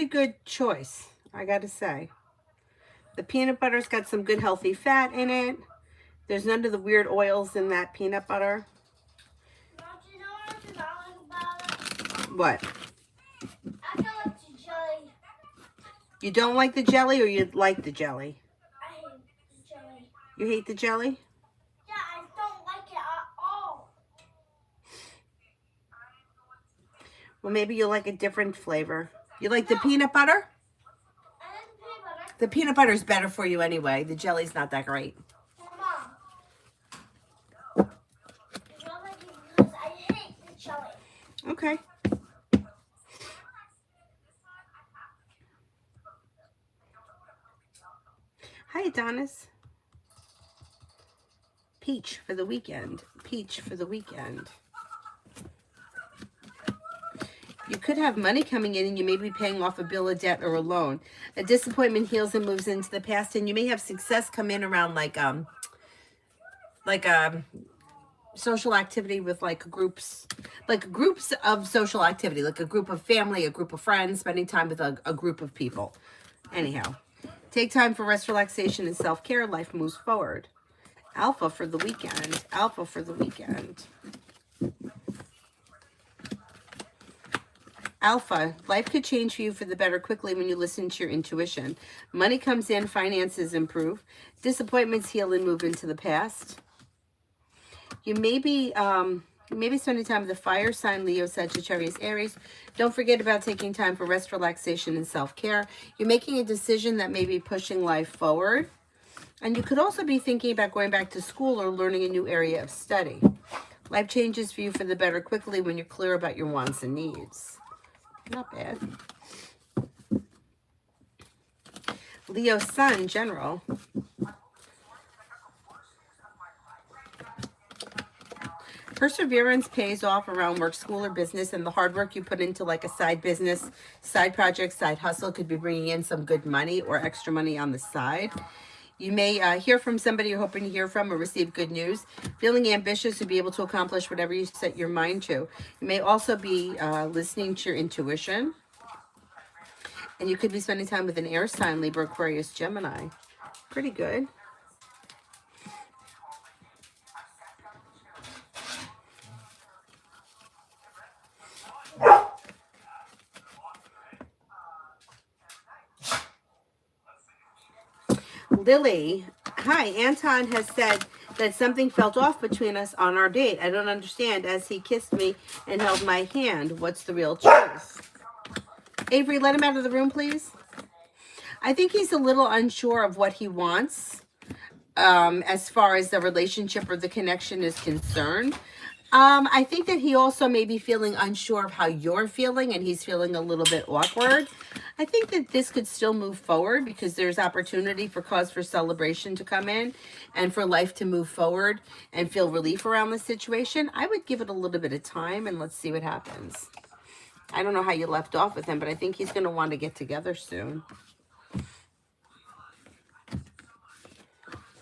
good choice, I gotta say. The peanut butter's got some good healthy fat in it. There's none of the weird oils in that peanut butter. What? I don't like the jelly. You don't like the jelly, or you like the jelly? I hate the jelly. You hate the jelly? Yeah, I don't like it at all. Well, maybe you like a different flavor. You like the peanut butter? I like the peanut butter. The peanut butter is better for you anyway. The jelly's not that great. Mom. I don't like it because I hate the jelly. Okay. Hi, Adonis. Peach for the weekend. Peach for the weekend. You could have money coming in and you may be paying off a bill of debt or a loan. A disappointment heals and moves into the past, and you may have success come in around like social activity with like groups of social activity, like a group of family, a group of friends, spending time with a group of people. Anyhow, take time for rest, relaxation, and self-care. Life moves forward. Alpha for the weekend. Alpha for the weekend. Alpha, life could change for you for the better quickly when you listen to your intuition. Money comes in, finances improve. Disappointments heal and move into the past. You may be spending time with the fire sign, Leo, Sagittarius, Aries. Don't forget about taking time for rest, relaxation, and self-care. You're making a decision that may be pushing life forward. And you could also be thinking about going back to school or learning a new area of study. Life changes for you for the better quickly when you're clear about your wants and needs. Not bad. Leo Sun, general. Perseverance pays off around work, school, or business, and the hard work you put into like a side business, side project, side hustle could be bringing in some good money or extra money on the side. You may hear from somebody you're hoping to hear from or receive good news. Feeling ambitious to be able to accomplish whatever you set your mind to. You may also be listening to your intuition. And you could be spending time with an air sign, Libra, Aquarius, Gemini. Pretty good. Lily, hi. Anton has said that something felt off between us on our date. I don't understand, as he kissed me and held my hand. What's the real truth? Avery, let him out of the room, please. I think he's a little unsure of what he wants as far as the relationship or the connection is concerned. I think that he also may be feeling unsure of how you're feeling, and he's feeling a little bit awkward. I think that this could still move forward because there's opportunity for cause for celebration to come in and for life to move forward and feel relief around the situation. I would give it a little bit of time and let's see what happens. I don't know how you left off with him, but I think he's going to want to get together soon.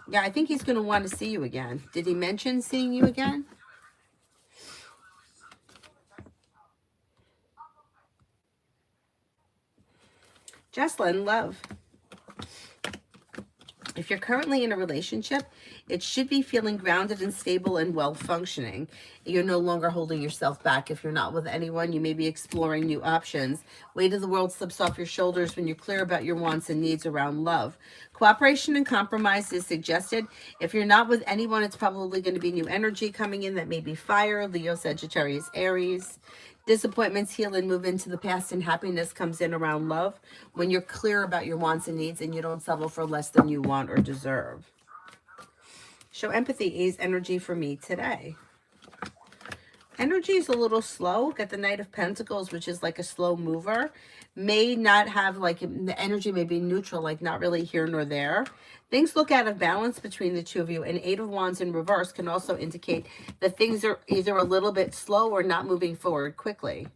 Yeah, I think he's going to want to see you again. Did he mention seeing you again? Jocelyn, love. If you're currently in a relationship, it should be feeling grounded and stable and well-functioning. You're no longer holding yourself back. If you're not with anyone, you may be exploring new options. Weight of the world slips off your shoulders when you're clear about your wants and needs around love. Cooperation and compromise is suggested. If you're not with anyone, it's probably going to be new energy coming in that may be fire, Leo, Sagittarius, Aries. Disappointments heal and move into the past, and happiness comes in around love when you're clear about your wants and needs and you don't settle for less than you want or deserve. Show empathy, ease energy for me today. Energy is a little slow. Got the Knight of Pentacles, which is like a slow mover. May not have, like, the energy may be neutral, like not really here nor there. Things look out of balance between the two of you. And Eight of Wands in reverse can also indicate that things are either a little bit slow or not moving forward quickly.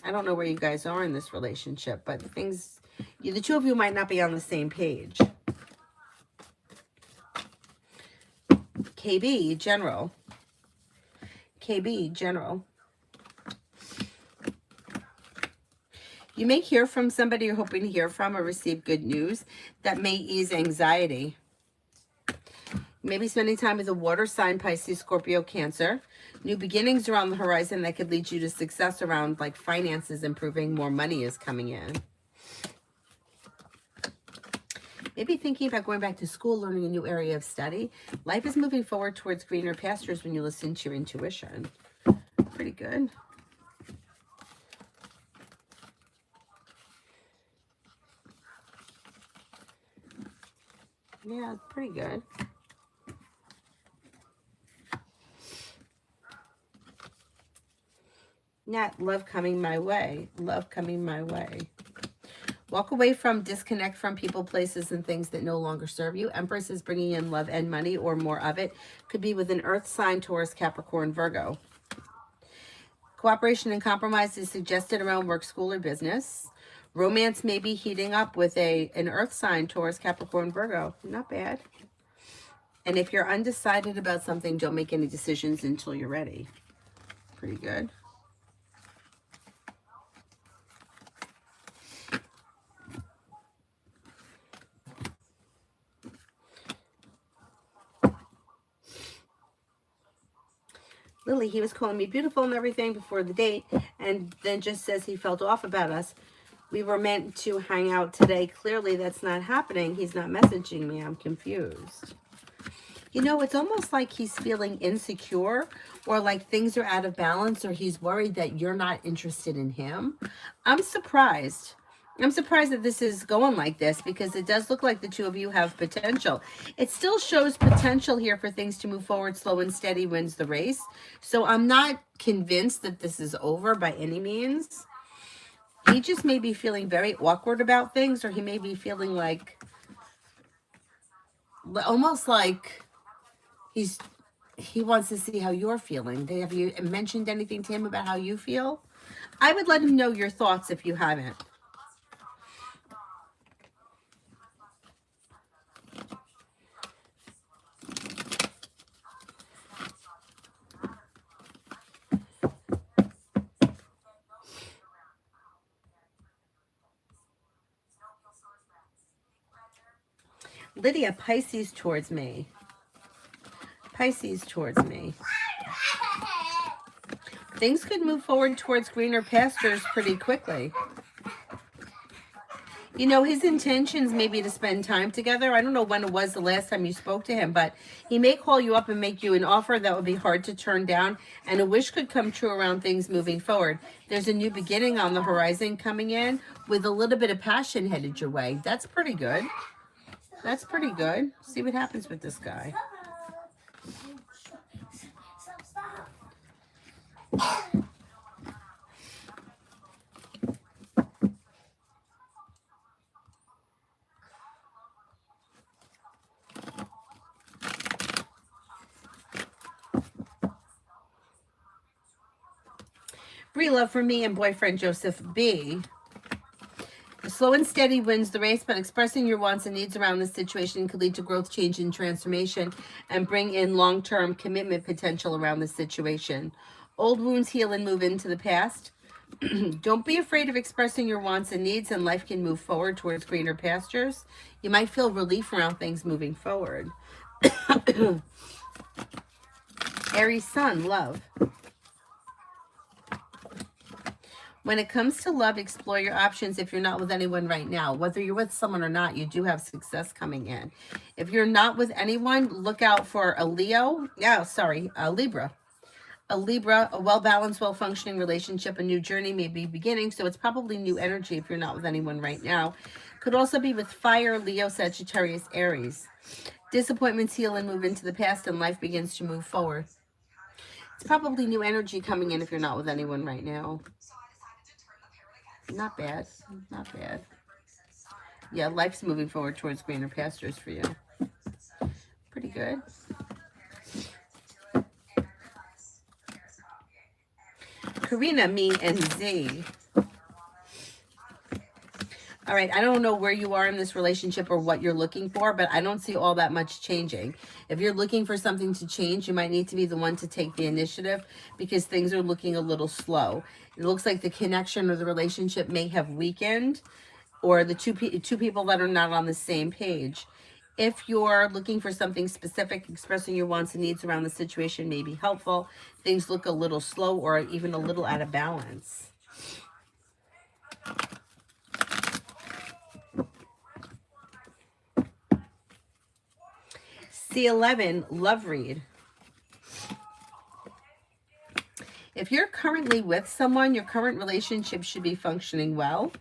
I don't know where you guys are in this relationship, but things, the two of you might not be on the same page. KB, General. KB, General. You may hear from somebody you're hoping to hear from or receive good news that may ease anxiety. Maybe spending time with a water sign, Pisces, Scorpio, Cancer. New beginnings are on the horizon that could lead you to success around like finances improving, more money is coming in. Maybe thinking about going back to school, learning a new area of study. Life is moving forward towards greener pastures when you listen to your intuition. Pretty good. Yeah, pretty good. Nat, love coming my way. Love coming my way. Walk away from, disconnect from people, places, and things that no longer serve you. Empress is bringing in love and money or more of it. Could be with an earth sign, Taurus, Capricorn, Virgo. Cooperation and compromise is suggested around work, school, or business. Romance may be heating up with an earth sign, Taurus, Capricorn, Virgo. Not bad. And if you're undecided about something, don't make any decisions until you're ready. Pretty good. Lily, he was calling me beautiful and everything before the date, and then just says he felt off about us. We were meant to hang out today. Clearly that's not happening. He's not messaging me. I'm confused. You know, it's almost like he's feeling insecure, or like things are out of balance, or he's worried that you're not interested in him. I'm surprised. I'm surprised that this is going like this, because it does look like the two of you have potential. It still shows potential here for things to move forward. Slow and steady wins the race. So I'm not convinced that this is over by any means. He just may be feeling very awkward about things, or he may be feeling like, almost like he wants to see how you're feeling. Have you mentioned anything to him about how you feel? I would let him know your thoughts if you haven't. Lydia, Pisces towards me. Pisces towards me. Things could move forward towards greener pastures pretty quickly. You know, his intentions may be to spend time together. I don't know when it was the last time you spoke to him, but he may call you up and make you an offer that would be hard to turn down, and a wish could come true around things moving forward. There's a new beginning on the horizon coming in with a little bit of passion headed your way. That's pretty good. That's pretty good. See what happens with this guy. Free love for me and boyfriend Joseph B. Slow and steady wins the race, but expressing your wants and needs around this situation could lead to growth, change, and transformation, and bring in long-term commitment potential around this situation. Old wounds heal and move into the past. Don't be afraid of expressing your wants and needs, and life can move forward towards greener pastures. You might feel relief around things moving forward. Aries sun, love. When it comes to love, explore your options if you're not with anyone right now. Whether you're with someone or not, you do have success coming in. If you're not with anyone, look out for a Leo. A Libra. A Libra, a well-balanced, well-functioning relationship, a new journey may be beginning. So it's probably new energy if you're not with anyone right now. Could also be with fire, Leo, Sagittarius, Aries. Disappointments heal and move into the past, and life begins to move forward. It's probably new energy coming in if you're not with anyone right now. Not bad. Not bad. Yeah, life's moving forward towards greener pastures for you. Pretty good. Karina, me, and Z. All right, I don't know where you are in this relationship or what you're looking for, but I don't see all that much changing. If you're looking for something to change, you might need to be the one to take the initiative because things are looking a little slow. It looks like the connection or the relationship may have weakened, or the two people that are not on the same page. If you're looking for something specific, expressing your wants and needs around the situation may be helpful. Things look a little slow or even a little out of balance. C11, love read. If you're currently with someone, your current relationship should be functioning well.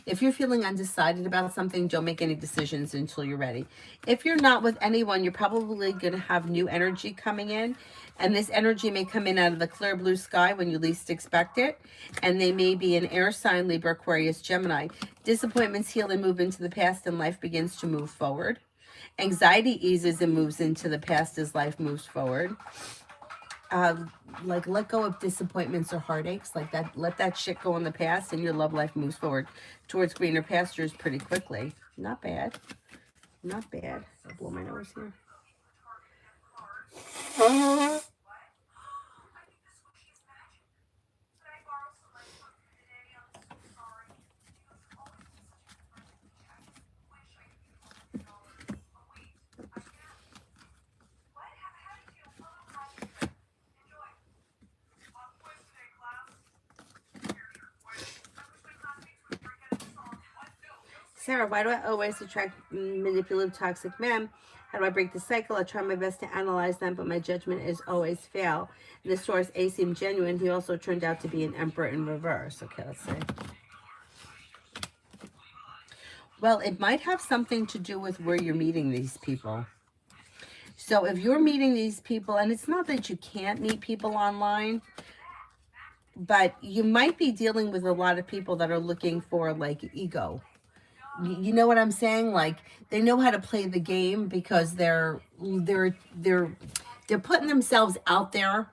If you're feeling undecided about something, don't make any decisions until you're ready. If you're not with anyone, you're probably going to have new energy coming in. And this energy may come in out of the clear blue sky when you least expect it. And they may be an air sign, Libra, Aquarius, Gemini. Disappointments heal and move into the past, and life begins to move forward. Anxiety eases and moves into the past as life moves forward. Like let go of disappointments or heartaches, like that, let that shit go in the past, and your love life moves forward towards greener pastures pretty quickly. Not bad, not bad. I'll blow my nose here. Sarah, why do I always attract manipulative, toxic men? How do I break the cycle? I try my best to analyze them, but my judgment is always fail. And this source A seemed genuine. He also turned out to be an emperor in reverse. Okay, let's see. Well, it might have something to do with where you're meeting these people. So if you're meeting these people, and it's not that you can't meet people online, but you might be dealing with a lot of people that are looking for like ego. You know what I'm saying? Like they know how to play the game because they're putting themselves out there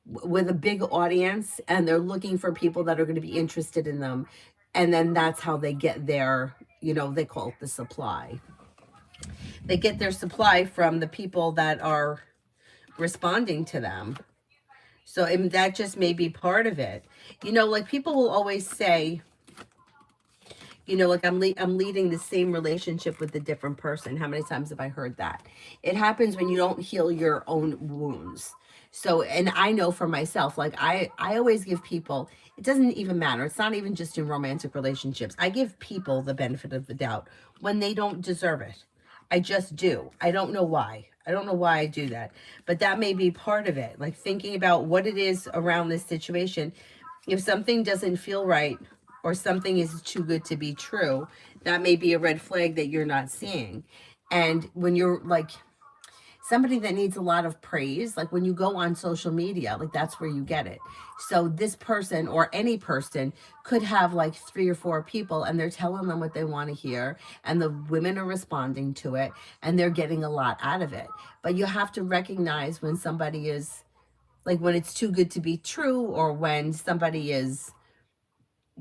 with a big audience, and they're looking for people that are going to be interested in them. And then that's how they get their, they call it the supply. They get their supply from the people that are responding to them. So that just may be part of it. Like people will always say, like I'm leading the same relationship with a different person. How many times have I heard that? It happens when you don't heal your own wounds. So, and I know for myself, like I always give people, it doesn't even matter. It's not even just in romantic relationships. I give people the benefit of the doubt when they don't deserve it. I just do. I don't know why. I don't know why I do that, but that may be part of it. Like thinking about what it is around this situation. If something doesn't feel right, or something is too good to be true, that may be a red flag that you're not seeing. And when you're like somebody that needs a lot of praise, like when you go on social media, like that's where you get it. So this person or any person could have like 3 or 4 people, and they're telling them what they want to hear, and the women are responding to it, and they're getting a lot out of it. But you have to recognize when somebody is like, when it's too good to be true, or when somebody is,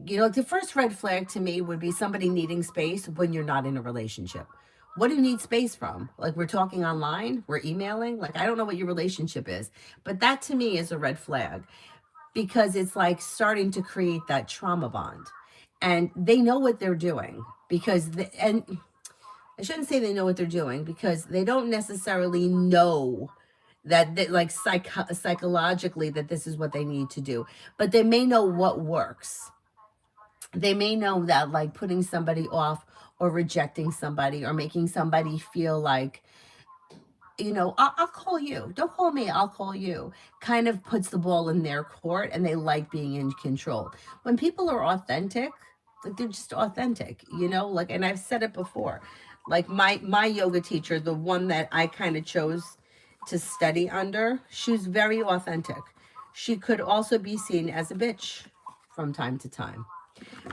like the first red flag to me would be somebody needing space when you're not in a relationship. What do you need space from? Like we're talking online, we're emailing. Like I don't know what your relationship is, but that to me is a red flag, because it's like starting to create that trauma bond, and they know what they're doing and I shouldn't say they know what they're doing, because they don't necessarily know that like psychologically that this is what they need to do, but they may know what works. They may know that like putting somebody off, or rejecting somebody, or making somebody feel like, I'll call you, don't call me, I'll call you, kind of puts the ball in their court, and they like being in control. When people are authentic, like they're just authentic, like, and I've said it before, like my yoga teacher, the one that I kind of chose to study under, she's very authentic. She could also be seen as a bitch from time to time.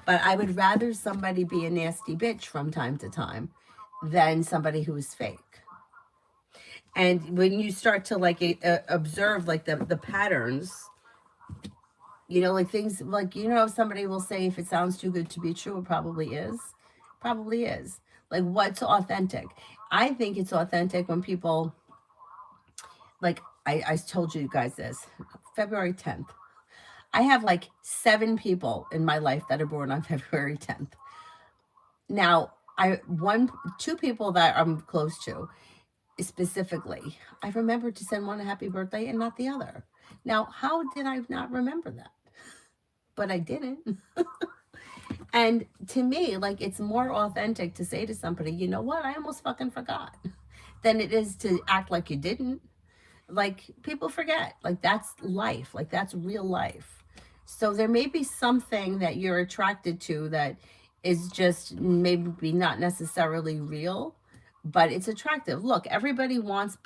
But I would rather somebody be a nasty bitch from time to time than somebody who is fake. And when you start to like observe like the patterns, like things like, somebody will say if it sounds too good to be true, it probably is. Probably is. Like, what's authentic? I think it's authentic when people, like, I told you guys this, February 10th. I have like 7 people in my life that are born on February 10th. Now, 2 people that I'm close to specifically, I remember to send one a happy birthday and not the other. Now, how did I not remember that? But I didn't. And to me, like, it's more authentic to say to somebody, you know what, I almost fucking forgot, than it is to act like you didn't. Like, people forget. Like, that's life. Like, that's real life. So there may be something that you're attracted to that is just maybe not necessarily real, but it's attractive. Look, everybody wants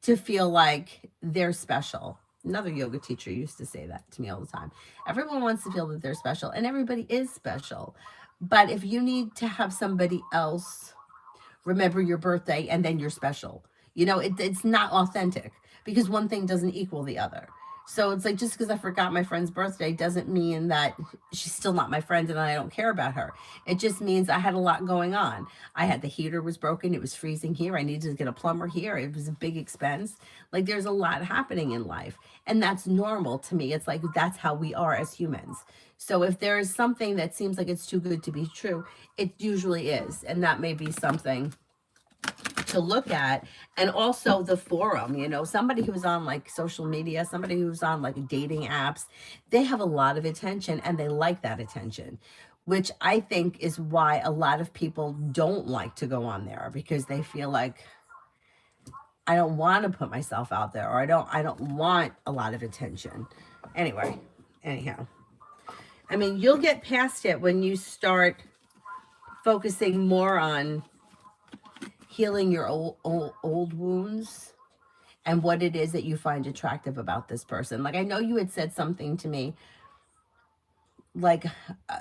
to feel like they're special. Another yoga teacher used to say that to me all the time. Everyone wants to feel that they're special, and everybody is special. But if you need to have somebody else remember your birthday and then you're special, it's not authentic, because one thing doesn't equal the other. So it's like, just because I forgot my friend's birthday doesn't mean that she's still not my friend and I don't care about her. It just means I had a lot going on. I had, the heater was broken, it was freezing here, I needed to get a plumber here, it was a big expense. Like, there's a lot happening in life, and that's normal to me. It's like, that's how we are as humans. So if there is something that seems like it's too good to be true, it usually is, and that may be something to look at. And also the forum, somebody who's on like social media, somebody who's on like dating apps, they have a lot of attention and they like that attention, which I think is why a lot of people don't like to go on there, because they feel like, I don't want to put myself out there, or I don't want a lot of attention. Anyhow, I mean, you'll get past it when you start focusing more on healing your old wounds and what it is that you find attractive about this person. Like, I know you had said something to me, like,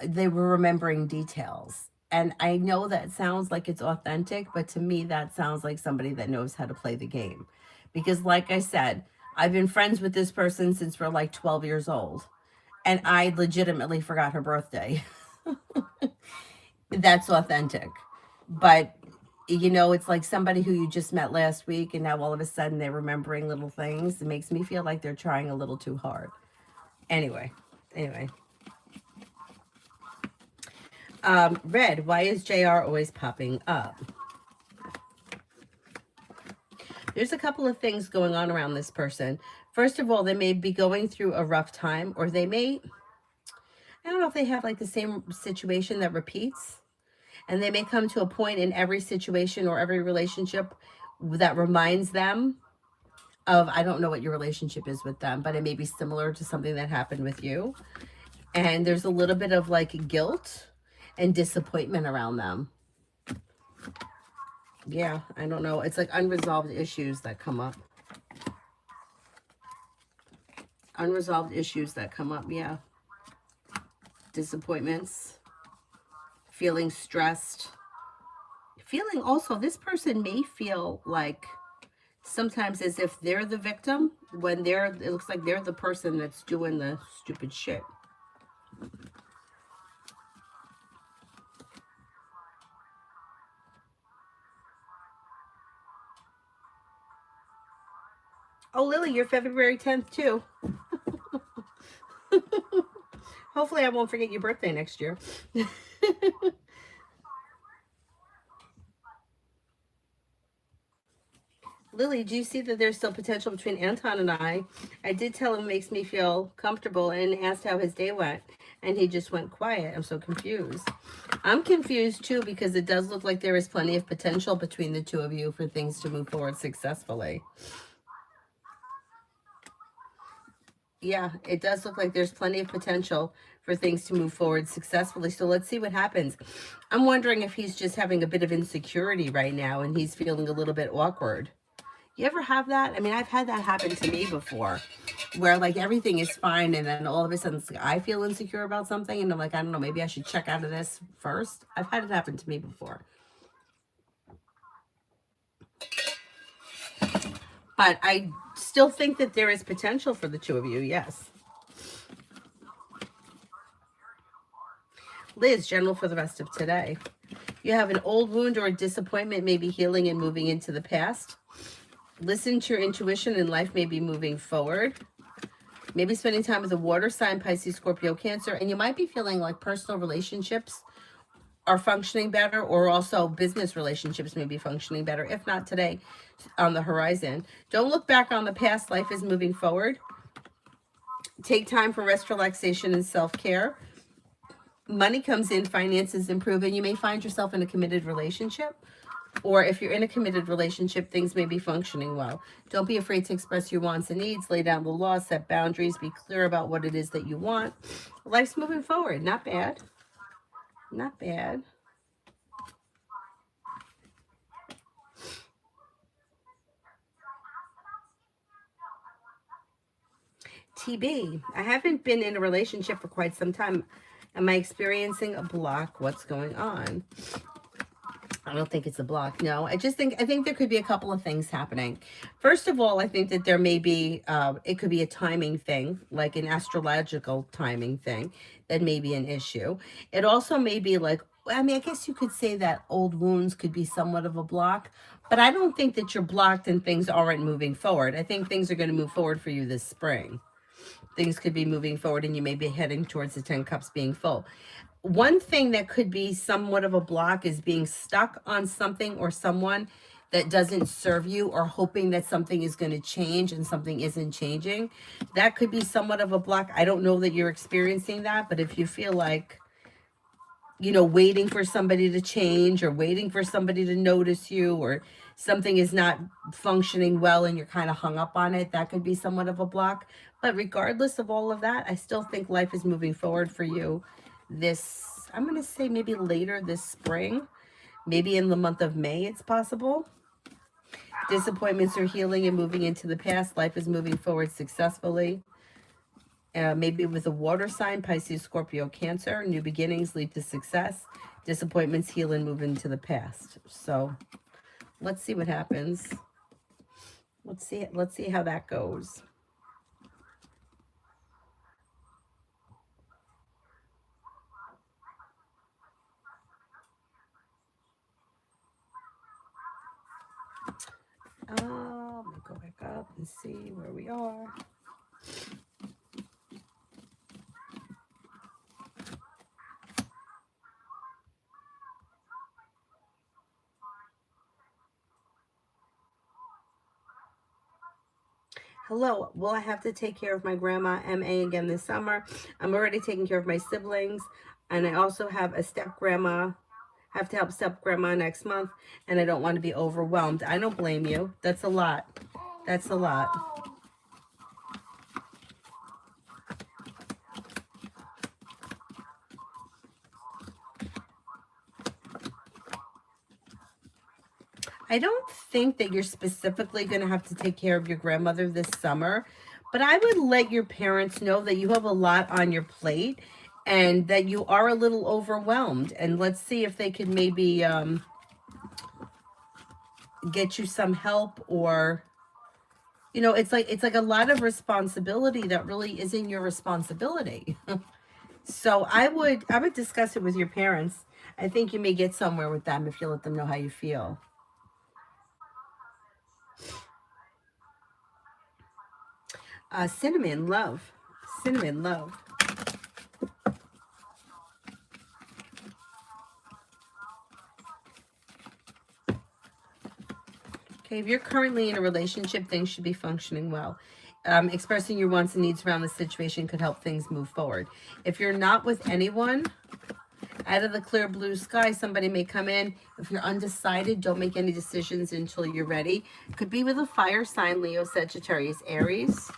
they were remembering details. And I know that sounds like it's authentic, but to me, that sounds like somebody that knows how to play the game. Because, like I said, I've been friends with this person since we're like 12 years old, and I legitimately forgot her birthday. That's authentic. But it's like somebody who you just met last week, and now all of a sudden they're remembering little things. It makes me feel like they're trying a little too hard. Anyway. Red, why is JR always popping up? There's a couple of things going on around this person. First of all, they may be going through a rough time, or I don't know if they have like the same situation that repeats. And they may come to a point in every situation or every relationship that reminds them of, I don't know what your relationship is with them, but it may be similar to something that happened with you. And there's a little bit of like guilt and disappointment around them. Yeah, I don't know. It's like unresolved issues that come up. Yeah. Disappointments. Feeling stressed. Feeling also, this person may feel like sometimes as if they're the victim, when it looks like they're the person that's doing the stupid shit. Oh, Lily, you're February 10th too. Hopefully I won't forget your birthday next year. Lily, do you see that there's still potential between Anton and I? I did tell him it makes me feel comfortable and asked how his day went, and he just went quiet. I'm so confused. I'm confused too, because it does look like there is plenty of potential between the two of you for things to move forward successfully. Yeah, it does look like there's plenty of potential for things to move forward successfully. So let's see what happens. I'm wondering if he's just having a bit of insecurity right now and he's feeling a little bit awkward. You ever have that? I mean, I've had that happen to me before, where like everything is fine and then all of a sudden I feel insecure about something and I'm like, I don't know, maybe I should check out of this first. I've had it happen to me before. But I still think that there is potential for the two of you, yes. Liz, general for the rest of today. You have an old wound or a disappointment, maybe healing and moving into the past. Listen to your intuition, and life may be moving forward. Maybe spending time with a water sign, Pisces, Scorpio, Cancer, and you might be feeling like personal relationships are functioning better, or also business relationships may be functioning better, if not today, on the horizon. Don't look back on the past. Life is moving forward. Take time for rest, relaxation, and self-care. Money comes in, finances improve, and you may find yourself in a committed relationship. Or if you're in a committed relationship, things may be functioning well. Don't be afraid to express your wants and needs. Lay down the law, set boundaries, be clear about what it is that you want. Life's moving forward. Not bad. Not bad. TB, I haven't been in a relationship for quite some time. Am I experiencing a block? What's going on? I don't think it's a block. No, I think there could be a couple of things happening. First of all, I think that there may be, it could be a timing thing, like an astrological timing thing that may be an issue. It also may be like, I mean, I guess you could say that old wounds could be somewhat of a block, but I don't think that you're blocked and things aren't moving forward. I think things are going to move forward for you this spring. Things could be moving forward and you may be heading towards the 10 cups being full. One thing that could be somewhat of a block is being stuck on something or someone that doesn't serve you, or hoping that something is going to change and something isn't changing. That could be somewhat of a block. I don't know that you're experiencing that, but if you feel like, you know, waiting for somebody to change or waiting for somebody to notice you, or something is not functioning well and you're kind of hung up on it, that could be somewhat of a block. But regardless of all of that, I still think life is moving forward for you this, I'm going to say maybe later this spring, maybe in the month of May, it's possible. Disappointments are healing and moving into the past. Life is moving forward successfully. Maybe with a water sign, Pisces, Scorpio, Cancer. New beginnings lead to success. Disappointments heal and move into the past. So let's see what happens. Let's see how that goes. Let me go back up and see where we are. Hello, will I have to take care of my grandma, MA, again this summer? I'm already taking care of my siblings, and I also have a step grandma, have to help step grandma next month, and I don't want to be overwhelmed. I don't blame you. That's a lot. That's a lot. I don't think that you're specifically going to have to take care of your grandmother this summer, but I would let your parents know that you have a lot on your plate and that you are a little overwhelmed. And let's see if they could maybe get you some help, or, you know, it's like a lot of responsibility that really isn't your responsibility. So I would discuss it with your parents. I think you may get somewhere with them if you let them know how you feel. Cinnamon, love. Cinnamon, love. Okay, if you're currently in a relationship, things should be functioning well. Expressing your wants and needs around the situation could help things move forward. If you're not with anyone, out of the clear blue sky, somebody may come in. If you're undecided, don't make any decisions until you're ready. Could be with a fire sign, Leo, Sagittarius, Aries.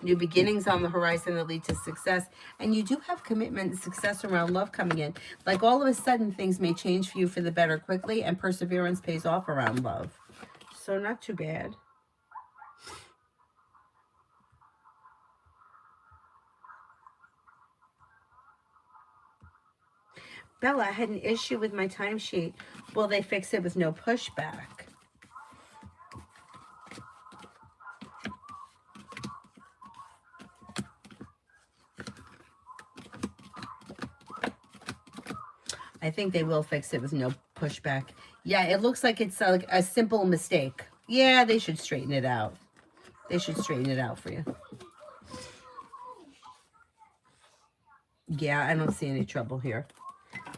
New beginnings on the horizon that lead to success. And you do have commitment and success around love coming in. Like all of a sudden, things may change for you for the better quickly, and perseverance pays off around love. So not too bad. Bella, I had an issue with my timesheet. Will they fix it with no pushback? I think they will fix it with no pushback. Yeah, it looks like it's like a simple mistake. Yeah, they should straighten it out. They should straighten it out for you. Yeah, I don't see any trouble here.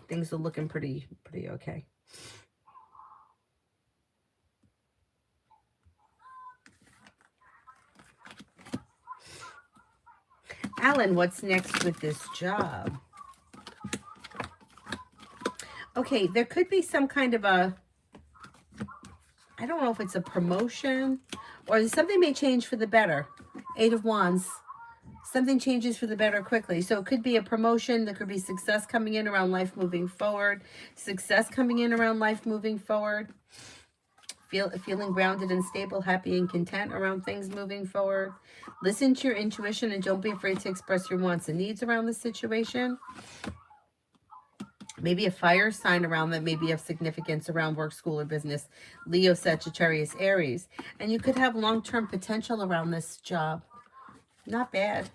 Things are looking pretty okay. Alan, what's next with this job? Okay, there could be some kind of a, I don't know if it's a promotion or something may change for the better. 8 of Wands. Something changes for the better quickly. So it could be a promotion. There could be success coming in around life moving forward. Success coming in around life moving forward. Feeling grounded and stable, happy and content around things moving forward. Listen to your intuition and don't be afraid to express your wants and needs around the situation. Maybe a fire sign around that may be of significance around work, school, or business. Leo, Sagittarius, Aries. And you could have long-term potential around this job. Not bad.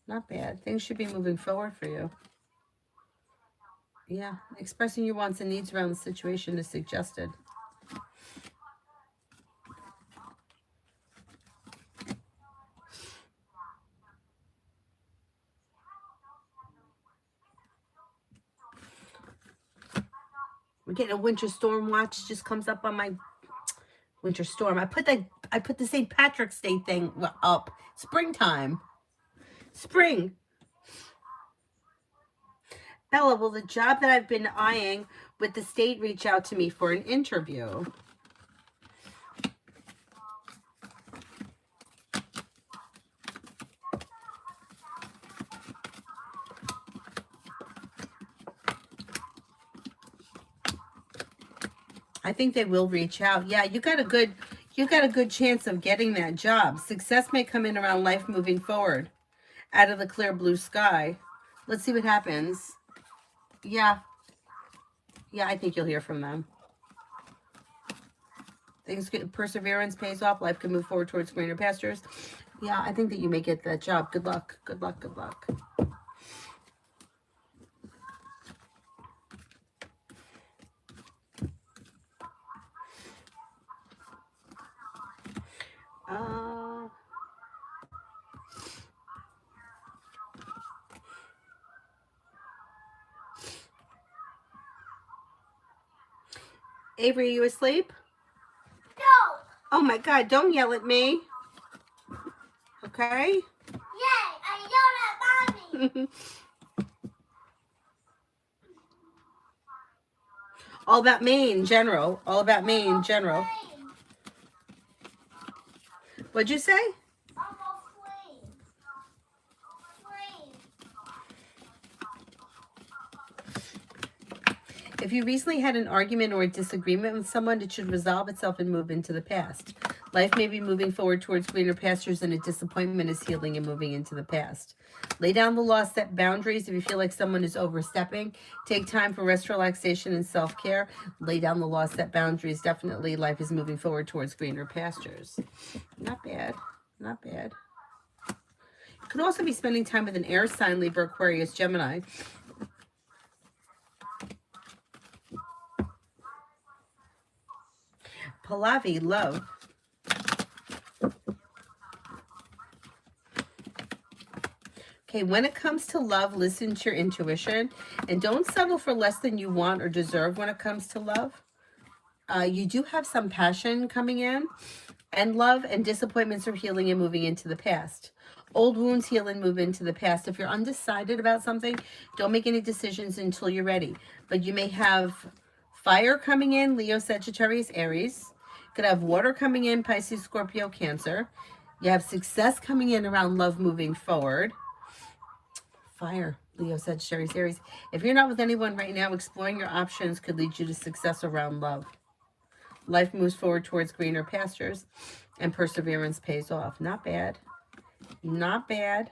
Not bad. Things should be moving forward for you. Yeah. Expressing your wants and needs around the situation is suggested. We're getting a winter storm watch. Just comes up on my winter storm. I put the St. Patrick's Day thing up. Springtime. Spring. Bella, will the job that I've been eyeing with the state reach out to me for an interview? I think they will reach out. Yeah, you got a good chance of getting that job. Success may come in around life moving forward out of the clear blue sky. Let's see what happens. Yeah. Yeah, I think you'll hear from them. Perseverance pays off. Life can move forward towards greener pastures. Yeah, I think that you may get that job. Good luck. Good luck. Good luck. Avery, are you asleep? No. Oh my God, don't yell at me. Okay? Yay, I yelled at mommy. All about Maine, general. All about Maine, general. What'd you say? If you recently had an argument or a disagreement with someone, it should resolve itself and move into the past. Life may be moving forward towards greener pastures, and a disappointment is healing and moving into the past. Lay down the law, set boundaries. If you feel like someone is overstepping, take time for rest, relaxation, and self-care. Lay down the law, set boundaries. Definitely life is moving forward towards greener pastures. Not bad. Not bad. You could also be spending time with an air sign, Libra, Aquarius, Gemini. Pallavi, love. Okay, when it comes to love, listen to your intuition and don't settle for less than you want or deserve when it comes to love. You do have some passion coming in, and love and disappointments are healing and moving into the past. Old wounds heal and move into the past. If you're undecided about something, don't make any decisions until you're ready. But you may have fire coming in, Leo, Sagittarius, Aries. You could have water coming in, Pisces, Scorpio, Cancer. You have success coming in around love moving forward. Fire, Leo, Sagittarius, Aries. If you're not with anyone right now, exploring your options could lead you to success around love. Life moves forward towards greener pastures, and perseverance pays off. Not bad. Not bad.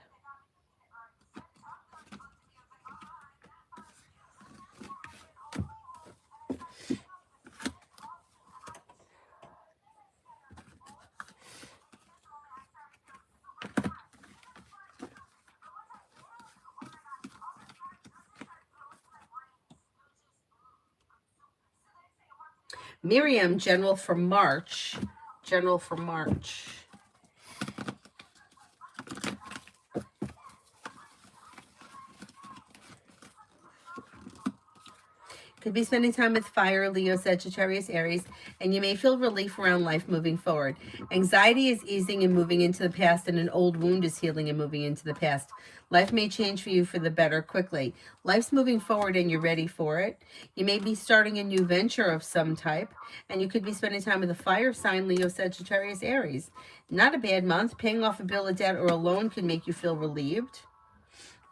Miriam, general for March. General for March. Could be spending time with fire, Leo, Sagittarius, Aries, and you may feel relief around life moving forward. Anxiety is easing and moving into the past, and an old wound is healing and moving into the past. Life may change for you for the better quickly. Life's moving forward and you're ready for it. You may be starting a new venture of some type, and you could be spending time with a fire sign, Leo, Sagittarius, Aries. Not a bad month. Paying off a bill of debt or a loan can make you feel relieved.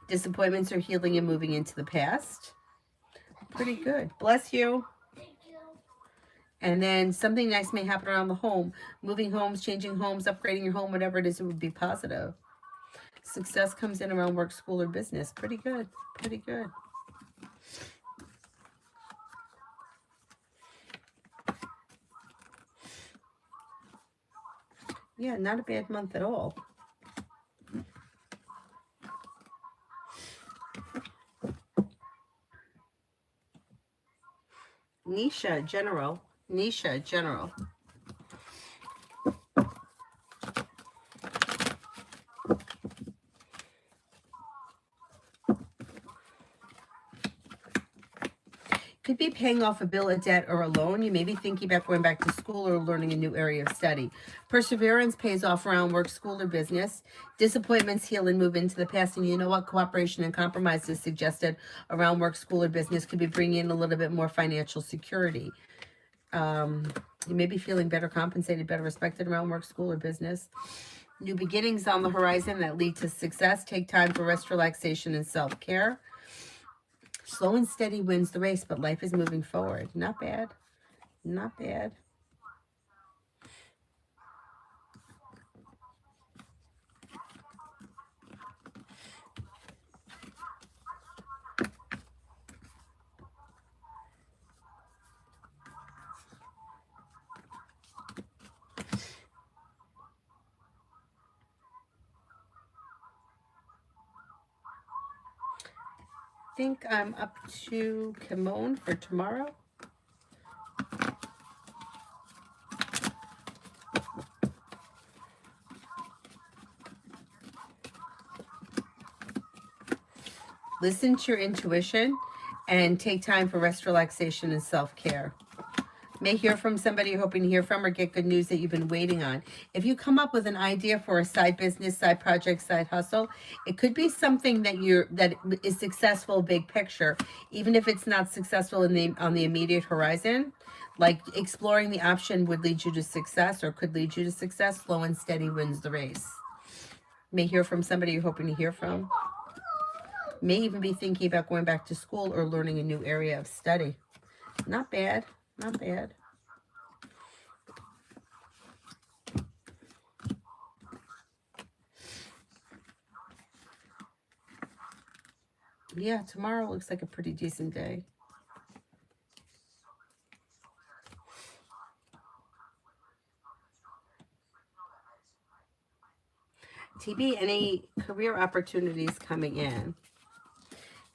Disappointments are healing and moving into the past. Pretty good. Bless you. Thank you. And then something nice may happen around the home. Moving homes, changing homes, upgrading your home, whatever it is, it would be positive. Success comes in around work, school, or business. Pretty good. Pretty good. Yeah, not a bad month at all. Nisha, general. Nisha, general. Could be paying off a bill of debt or a loan. You may be thinking about going back to school or learning a new area of study. Perseverance pays off around work, school, or business. Disappointments heal and move into the past. And you know what? Cooperation and compromise is suggested around work, school, or business. Could be bringing in a little bit more financial security. You may be feeling better compensated, better respected around work, school, or business. New beginnings on the horizon that lead to success. Take time for rest, relaxation, and self-care. Slow and steady wins the race, but life is moving forward. Not bad. Not bad. I think I'm up to Kimon for tomorrow. Listen to your intuition and take time for rest, relaxation, and self-care. May hear from somebody you're hoping to hear from or get good news that you've been waiting on. If you come up with an idea for a side business, side project, side hustle, it could be something that is successful big picture, even if it's not successful on the immediate horizon. Like exploring the option would lead you to success or could lead you to success. Slow and steady wins the race. May hear from somebody you're hoping to hear from. May even be thinking about going back to school or learning a new area of study. Not bad. Not bad. Yeah, tomorrow looks like a pretty decent day. TB, any career opportunities coming in?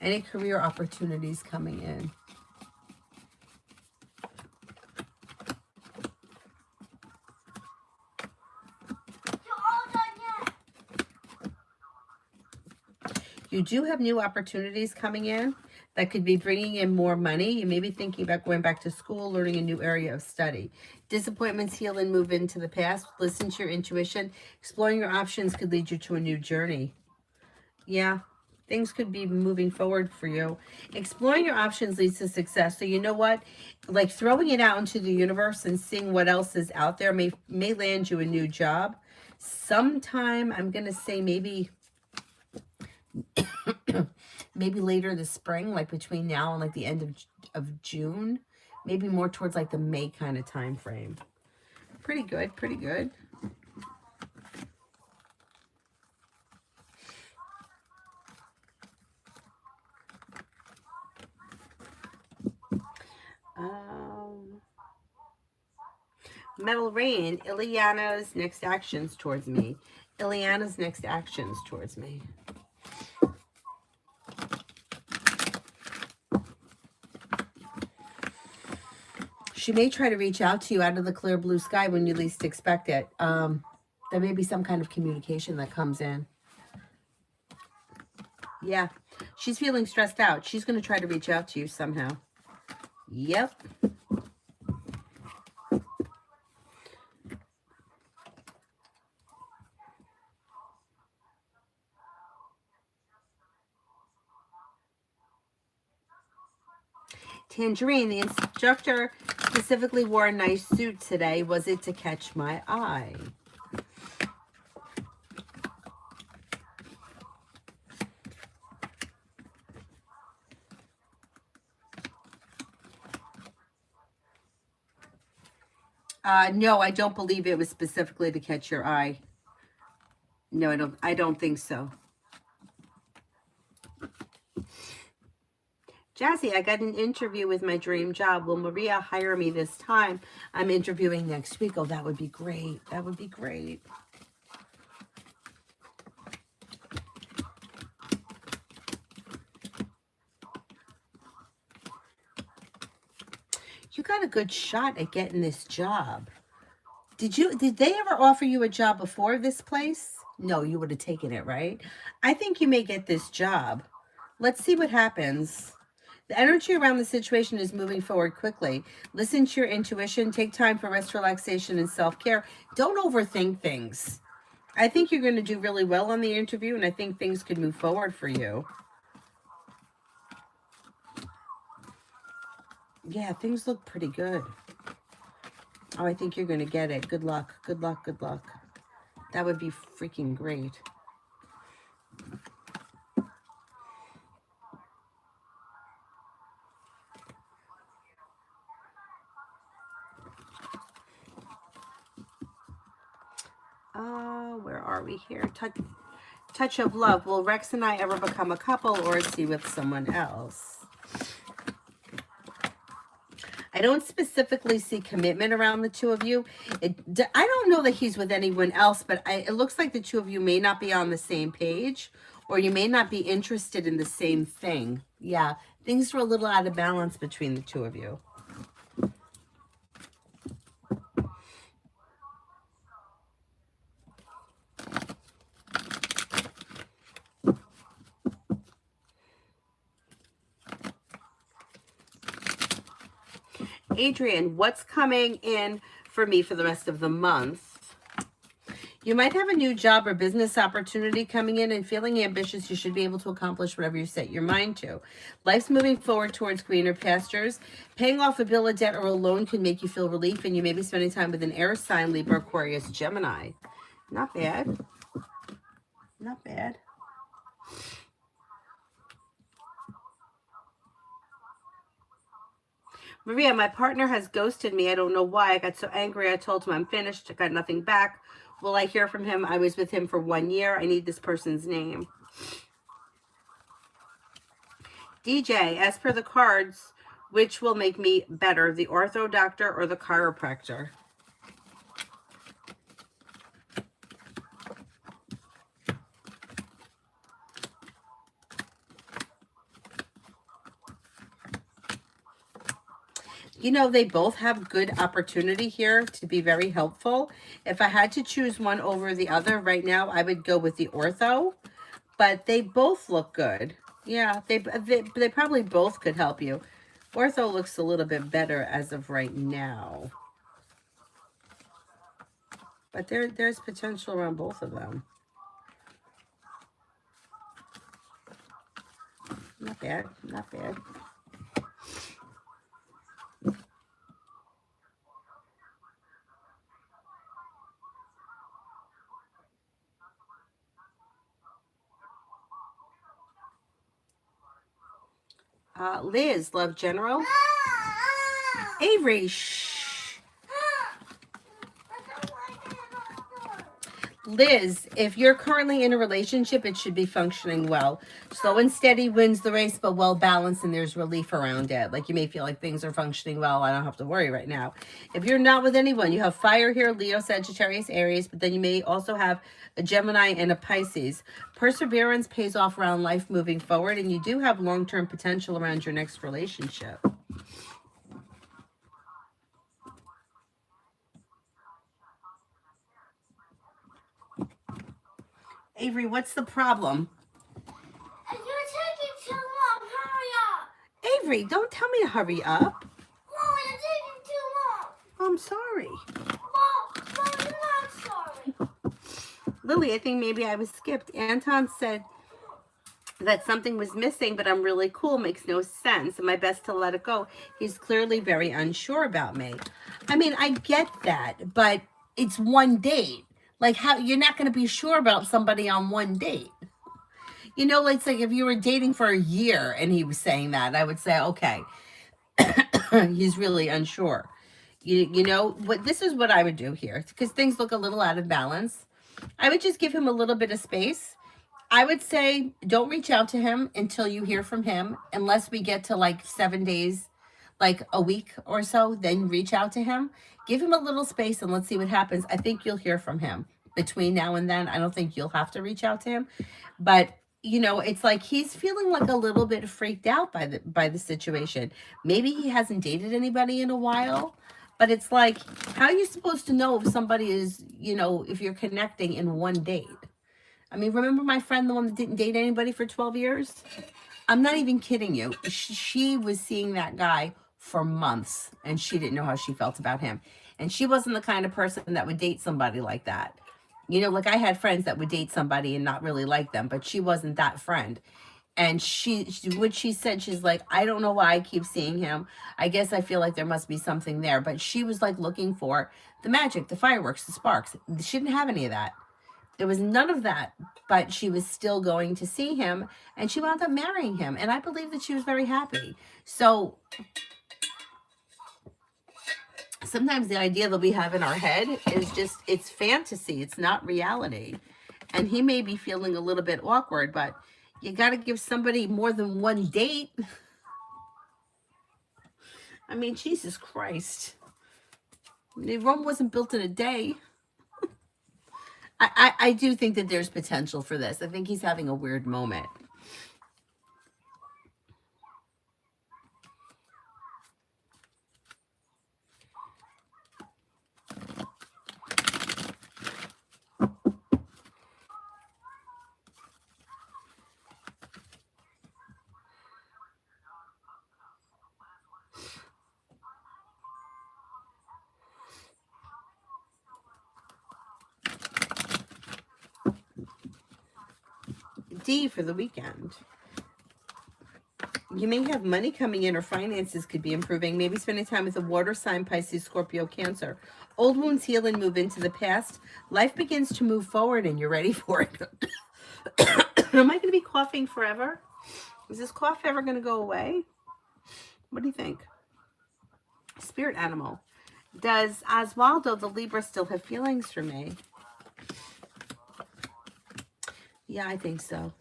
Any career opportunities coming in? You're all done yet. You do have new opportunities coming in that could be bringing in more money. You may be thinking about going back to school, learning a new area of study. Disappointments heal and move into the past. Listen to your intuition. Exploring your options could lead you to a new journey. Yeah, things could be moving forward for you. Exploring your options leads to success. So you know what? Like throwing it out into the universe and seeing what else is out there may land you a new job. Sometime, I'm going to say maybe maybe later this spring, like between now and like the end of June, maybe more towards like the May kind of time frame. Pretty good, pretty good. Metal Rain, Ileana's next actions towards me. Ileana's next actions towards me. She may try to reach out to you out of the clear blue sky when you least expect it. There may be some kind of communication that comes in. Yeah. She's feeling stressed out. She's going to try to reach out to you somehow. Yep. Tangerine, the instructor specifically wore a nice suit today. Was it to catch my eye? No, I don't believe it was specifically to catch your eye. No, I don't think so. Jazzy, I got an interview with my dream job. Will Maria hire me this time? I'm interviewing next week. Oh, that would be great. That would be great. You got a good shot at getting this job. Did they ever offer you a job before this place? No, you would have taken it, right? I think you may get this job. Let's see what happens. The energy around the situation is moving forward quickly. Listen to your intuition. Take time for rest, relaxation, and self-care. Don't overthink things. I think you're going to do really well on the interview, and I think things could move forward for you. Yeah, things look pretty good. Oh, I think you're going to get it. Good luck. Good luck. Good luck. That would be freaking great. Where are we here? Touch of love. Will Rex and I ever become a couple, or is he with someone else? I don't specifically see commitment around the two of you. I don't know that he's with anyone else, but it looks like the two of you may not be on the same page, or you may not be interested in the same thing. Yeah, things are a little out of balance between the two of you. Adrian, what's coming in for me for the rest of the month? You might have a new job or business opportunity coming in, and feeling ambitious, you should be able to accomplish whatever you set your mind to. Life's moving forward towards greener pastures. Paying off a bill of debt or a loan can make you feel relief, and you may be spending time with an air sign, Libra, Aquarius, Gemini. Not bad. Not bad. Maria, my partner has ghosted me. I don't know why. I got so angry. I told him I'm finished. I got nothing back. Will I hear from him? I was with him for 1 year. I need this person's name. DJ, as per the cards, which will make me better, the ortho doctor or the chiropractor? You know, they both have good opportunity here to be very helpful. If I had to choose one over the other right now, I would go with the ortho, but they both look good. Yeah, they probably both could help you. Ortho looks a little bit better as of right now. But there's potential around both of them. Not bad, not bad. Liz, Love General. Avery, shh. Liz, if you're currently in a relationship, it should be functioning well. Slow and steady wins the race, but well balanced, and there's relief around it. Like, you may feel like things are functioning well. I don't have to worry right now. If you're not with anyone, you have fire here, Leo, Sagittarius, Aries, but then you may also have a Gemini and a Pisces. Perseverance pays off around life moving forward, and you do have long-term potential around your next relationship. Avery, what's the problem? You're taking too long. Hurry up. Avery, don't tell me to hurry up. Mom, you're taking too long. I'm sorry. Mom, you're not sorry. Lily, I think maybe I was skipped. Anton said that something was missing, but I'm really cool. Makes no sense. Am I best to let it go? He's clearly very unsure about me. I mean, I get that, but it's one date. Like, how you're not going to be sure about somebody on one date. You know, it's like if you were dating for a year and he was saying that, I would say, okay, he's really unsure. You know, what this is what I would do here because things look a little out of balance. I would just give him a little bit of space. I would say don't reach out to him until you hear from him, unless we get to like 7 days, like a week or so, then reach out to him. Give him a little space and let's see what happens. I think you'll hear from him between now and then. I don't think you'll have to reach out to him. But you know, it's like he's feeling like a little bit freaked out by the situation. Maybe he hasn't dated anybody in a while, but it's like, how are you supposed to know if somebody is, you know, if you're connecting in one date? I mean, remember my friend, the one that didn't date anybody for 12 years? I'm not even kidding you. She was seeing that guy for months and she didn't know how she felt about him. And she wasn't the kind of person that would date somebody like that. You know, like I had friends that would date somebody and not really like them, but she wasn't that friend. And what she said, she's like, I don't know why I keep seeing him. I guess I feel like there must be something there. But she was like looking for the magic, the fireworks, the sparks. She didn't have any of that. There was none of that, but she was still going to see him and she wound up marrying him. And I believe that she was very happy. So sometimes the idea that we have in our head is just, it's fantasy. It's not reality. And he may be feeling a little bit awkward, but you got to give somebody more than one date. I mean, Jesus Christ. Rome wasn't built in a day. I do think that there's potential for this. I think he's having a weird moment. D for the weekend. You may have money coming in or finances could be improving. Maybe spending time with a water sign, Pisces, Scorpio, Cancer. Old wounds heal and move into the past. Life begins to move forward and you're ready for it. Am I going to be coughing forever? Is this cough ever going to go away? What do you think? Spirit animal. Does Oswaldo, the Libra, still have feelings for me? Yeah, I think so.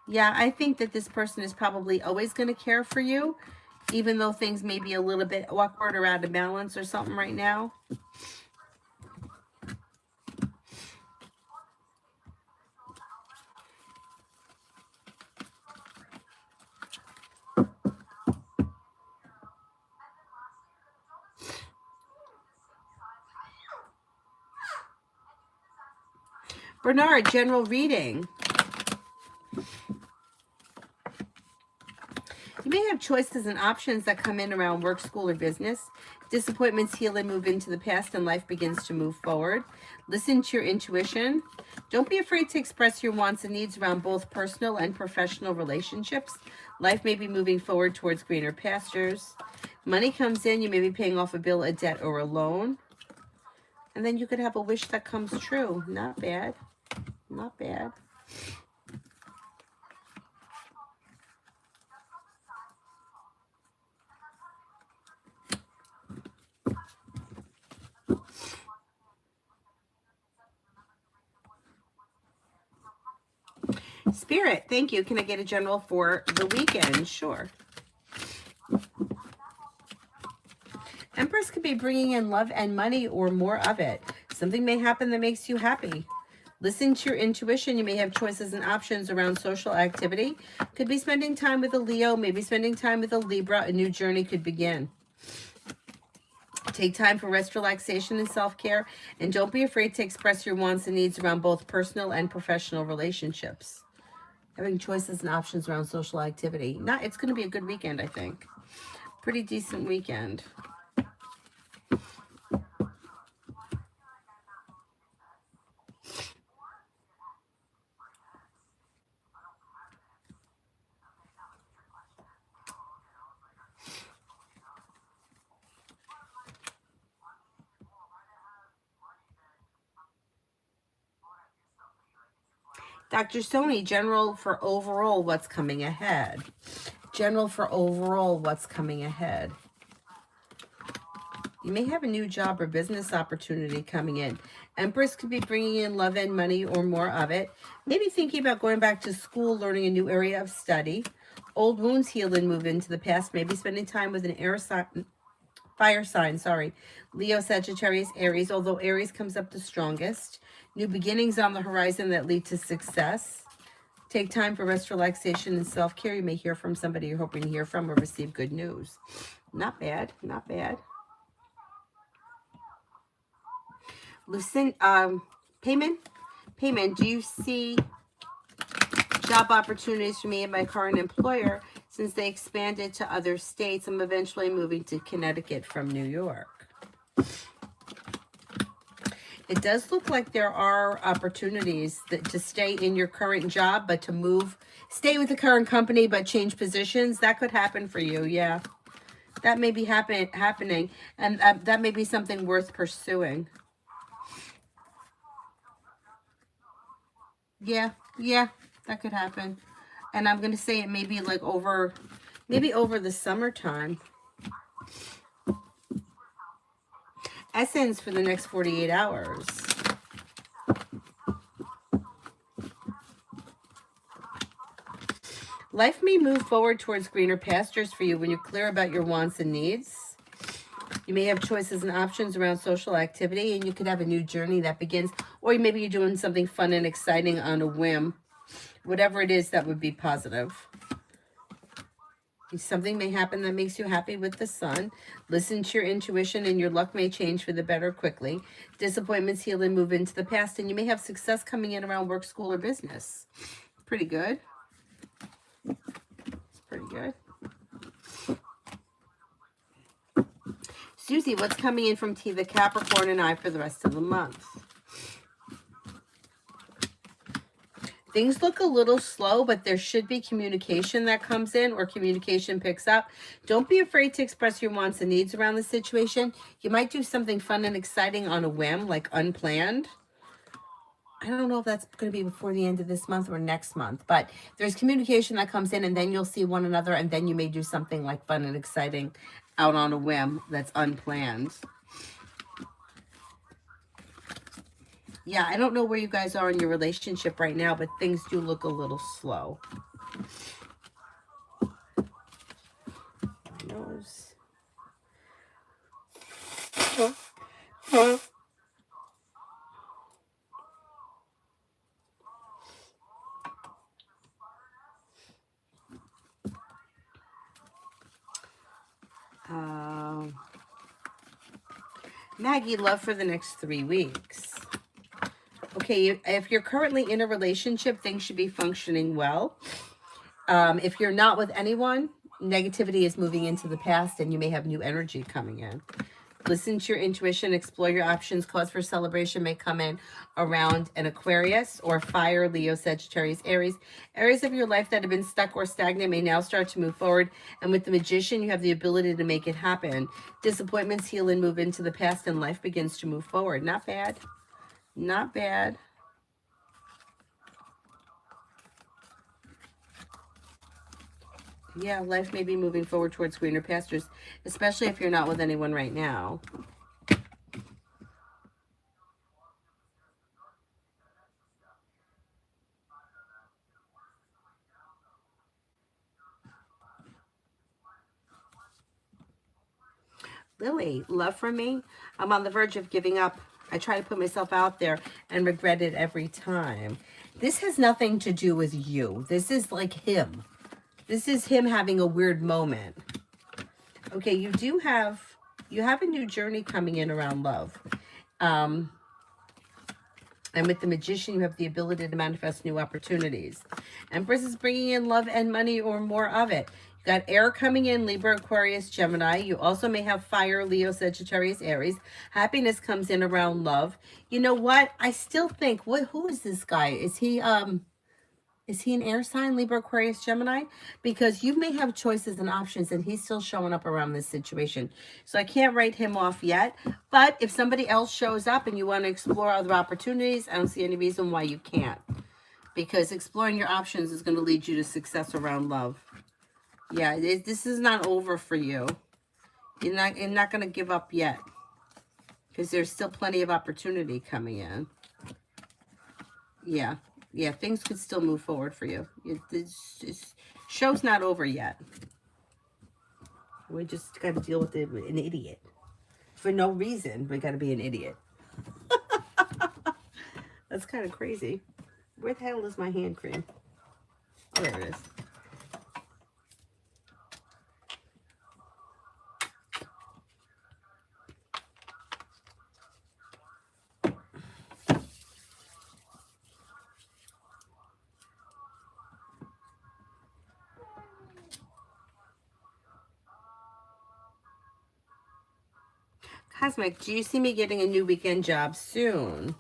Yeah, I think that this person is probably always going to care for you, even though things may be a little bit awkward or out of balance or something right now. Bernard, general reading. You may have choices and options that come in around work, school, or business. Disappointments heal and move into the past and life begins to move forward. Listen to your intuition. Don't be afraid to express your wants and needs around both personal and professional relationships. Life may be moving forward towards greener pastures. Money comes in. You may be paying off a bill, a debt, or a loan. And then you could have a wish that comes true. Not bad. Not bad. Spirit, thank you. Can I get a general for the weekend? Sure. Empress could be bringing in love and money or more of it. Something may happen that makes you happy. Listen to your intuition. You may have choices and options around social activity. Could be spending time with a Leo, maybe spending time with a Libra. A new journey could begin. Take time for rest, relaxation, and self-care. And don't be afraid to express your wants and needs around both personal and professional relationships. Having choices and options around social activity. It's going to be a good weekend, I think. Pretty decent weekend. Dr. Sony, general for overall what's coming ahead. General for overall what's coming ahead. You may have a new job or business opportunity coming in. Empress could be bringing in love and money or more of it. Maybe thinking about going back to school, learning a new area of study. Old wounds heal and move into the past. Maybe spending time with an fire sign, sorry. Leo, Sagittarius, Aries, although Aries comes up the strongest. New beginnings on the horizon that lead to success. Take time for rest, relaxation, and self-care. You may hear from somebody you're hoping to hear from or receive good news. Not bad, not bad. Payment, do you see job opportunities for me and my current employer since they expanded to other states? I'm eventually moving to Connecticut from New York. It does look like there are opportunities to stay in your current job, but to move, stay with the current company, but change positions. That could happen for you, yeah. That may be happening, and that may be something worth pursuing. Yeah, that could happen. And I'm going to say it may be like maybe over the summertime. Essence for the next 48 hours. Life may move forward towards greener pastures for you when you're clear about your wants and needs. You may have choices and options around social activity, and you could have a new journey that begins, or maybe you're doing something fun and exciting on a whim. Whatever it is, that would be positive. Something may happen that makes you happy with the sun. Listen to your intuition, and your luck may change for the better quickly. Disappointments heal and move into the past, and you may have success coming in around work, school, or business. Pretty good. It's pretty good. Susie, what's coming in from T, the Capricorn, and I for the rest of the month? Things look a little slow, but there should be communication that comes in or communication picks up. Don't be afraid to express your wants and needs around the situation. You might do something fun and exciting on a whim, like unplanned. I don't know if that's going to be before the end of this month or next month, but there's communication that comes in, and then you'll see one another, and then you may do something like fun and exciting out on a whim that's unplanned. Yeah, I don't know where you guys are in your relationship right now, but things do look a little slow. My nose. Maggie, love for the next 3 weeks. Okay, if you're currently in a relationship, things should be functioning well. If you're not with anyone, negativity is moving into the past, and you may have new energy coming in. Listen to your intuition, explore your options. Cause for celebration may come in around an Aquarius or fire, Leo, Sagittarius, Aries. Areas of your life that have been stuck or stagnant may now start to move forward. And with the Magician, you have the ability to make it happen. Disappointments heal and move into the past, and life begins to move forward. Not bad. Not bad. Yeah, life may be moving forward towards greener pastures, especially if you're not with anyone right now. Lily, love from me? I'm on the verge of giving up. I try to put myself out there and regret it every time. This has nothing to do with you. This is like him. This is him having a weird moment. Okay, you do have You have a new journey coming in around love. Um, and with the Magician, you have the ability to manifest new opportunities. Empress is bringing in love and money or more of it. You got air coming in, Libra, Aquarius, Gemini. You also may have fire, Leo, Sagittarius, Aries. Happiness comes in around love. You know what? I still think, who is this guy? Is he an air sign, Libra, Aquarius, Gemini? Because you may have choices and options, and he's still showing up around this situation. So I can't write him off yet. But if somebody else shows up and you want to explore other opportunities, I don't see any reason why you can't. Because exploring your options is going to lead you to success around love. Yeah, this is not over for you. You're not going to give up yet. Because there's still plenty of opportunity coming in. Yeah. Yeah, things could still move forward for you. This show's not over yet. We just got to deal with an idiot. For no reason, we got to be an idiot. That's kind of crazy. Where the hell is my hand cream? Oh, there it is. Cosmic, do you see me getting a new weekend job soon?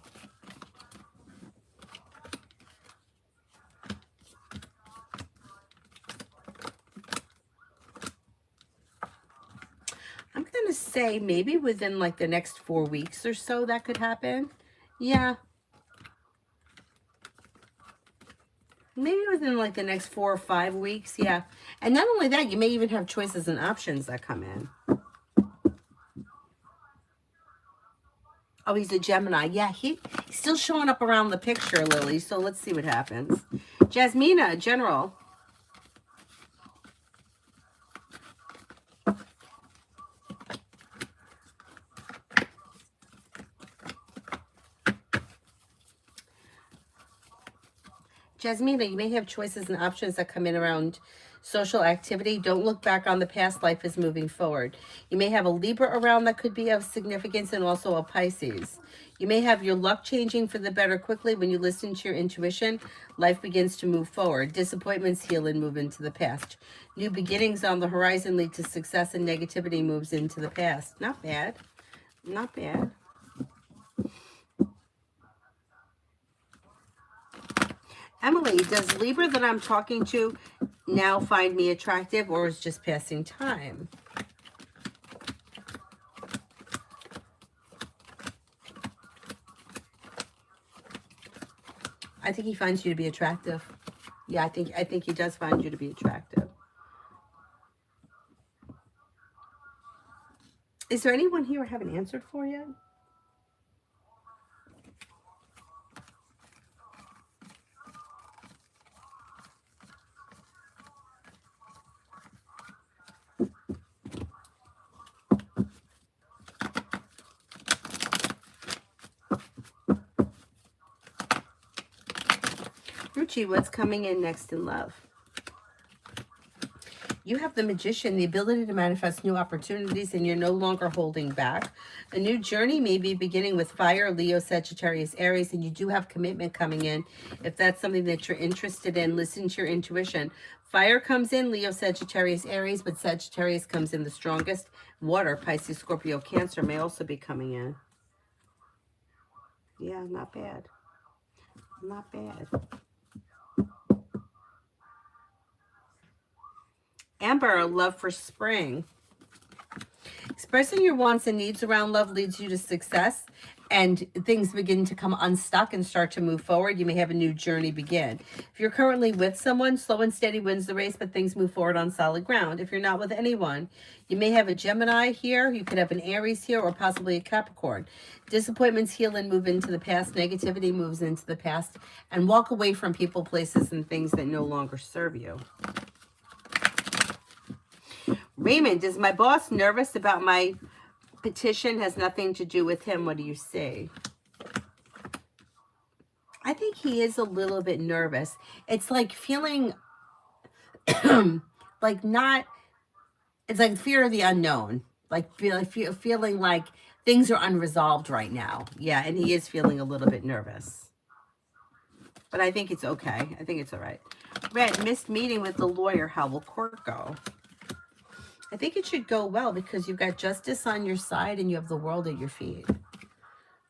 I'm going to say maybe within like the next 4 weeks or so that could happen. Yeah. Maybe within like the next 4 or 5 weeks. Yeah. And not only that, you may even have choices and options that come in. Oh, he's a Gemini. Yeah, he's still showing up around the picture, Lily. So let's see what happens. Jasmina, General. Jasmina, you may have choices and options that come in around social activity. Don't look back on the past. Life is moving forward. You may have a Libra around that could be of significance, and also a Pisces. You may have your luck changing for the better quickly when you listen to your intuition. Life begins to move forward. Disappointments heal and move into the past. New beginnings on the horizon lead to success, and negativity moves into the past. Not bad. Not bad. Emily, does Libra that I'm talking to now find me attractive, or is just passing time? I think he finds you to be attractive. Yeah, I think he does find you to be attractive. Is there anyone here I haven't answered for yet? Ruchi, what's coming in next in love? You have the Magician, the ability to manifest new opportunities, and you're no longer holding back. A new journey may be beginning with fire, Leo, Sagittarius, Aries, and you do have commitment coming in. If that's something that you're interested in, listen to your intuition. Fire comes in, Leo, Sagittarius, Aries, but Sagittarius comes in the strongest. Water, Pisces, Scorpio, Cancer may also be coming in. Yeah, not bad. Not bad. Amber, love for spring. Expressing your wants and needs around love leads you to success, and things begin to come unstuck and start to move forward. You may have a new journey begin. If you're currently with someone, slow and steady wins the race, but things move forward on solid ground. If you're not with anyone, you may have a Gemini here, you could have an Aries here, or possibly a Capricorn. Disappointments heal and move into the past. Negativity moves into the past, and walk away from people, places, and things that no longer serve you. Raymond, is my boss nervous about my petition? Has nothing to do with him. What do you say? I think he is a little bit nervous. It's like feeling like not, it's like fear of the unknown. Like feeling like things are unresolved right now. Yeah, and he is feeling a little bit nervous. But I think it's okay. I think it's all right. Red, missed meeting with the lawyer. How will court go? I think it should go well because you've got justice on your side and you have the world at your feet.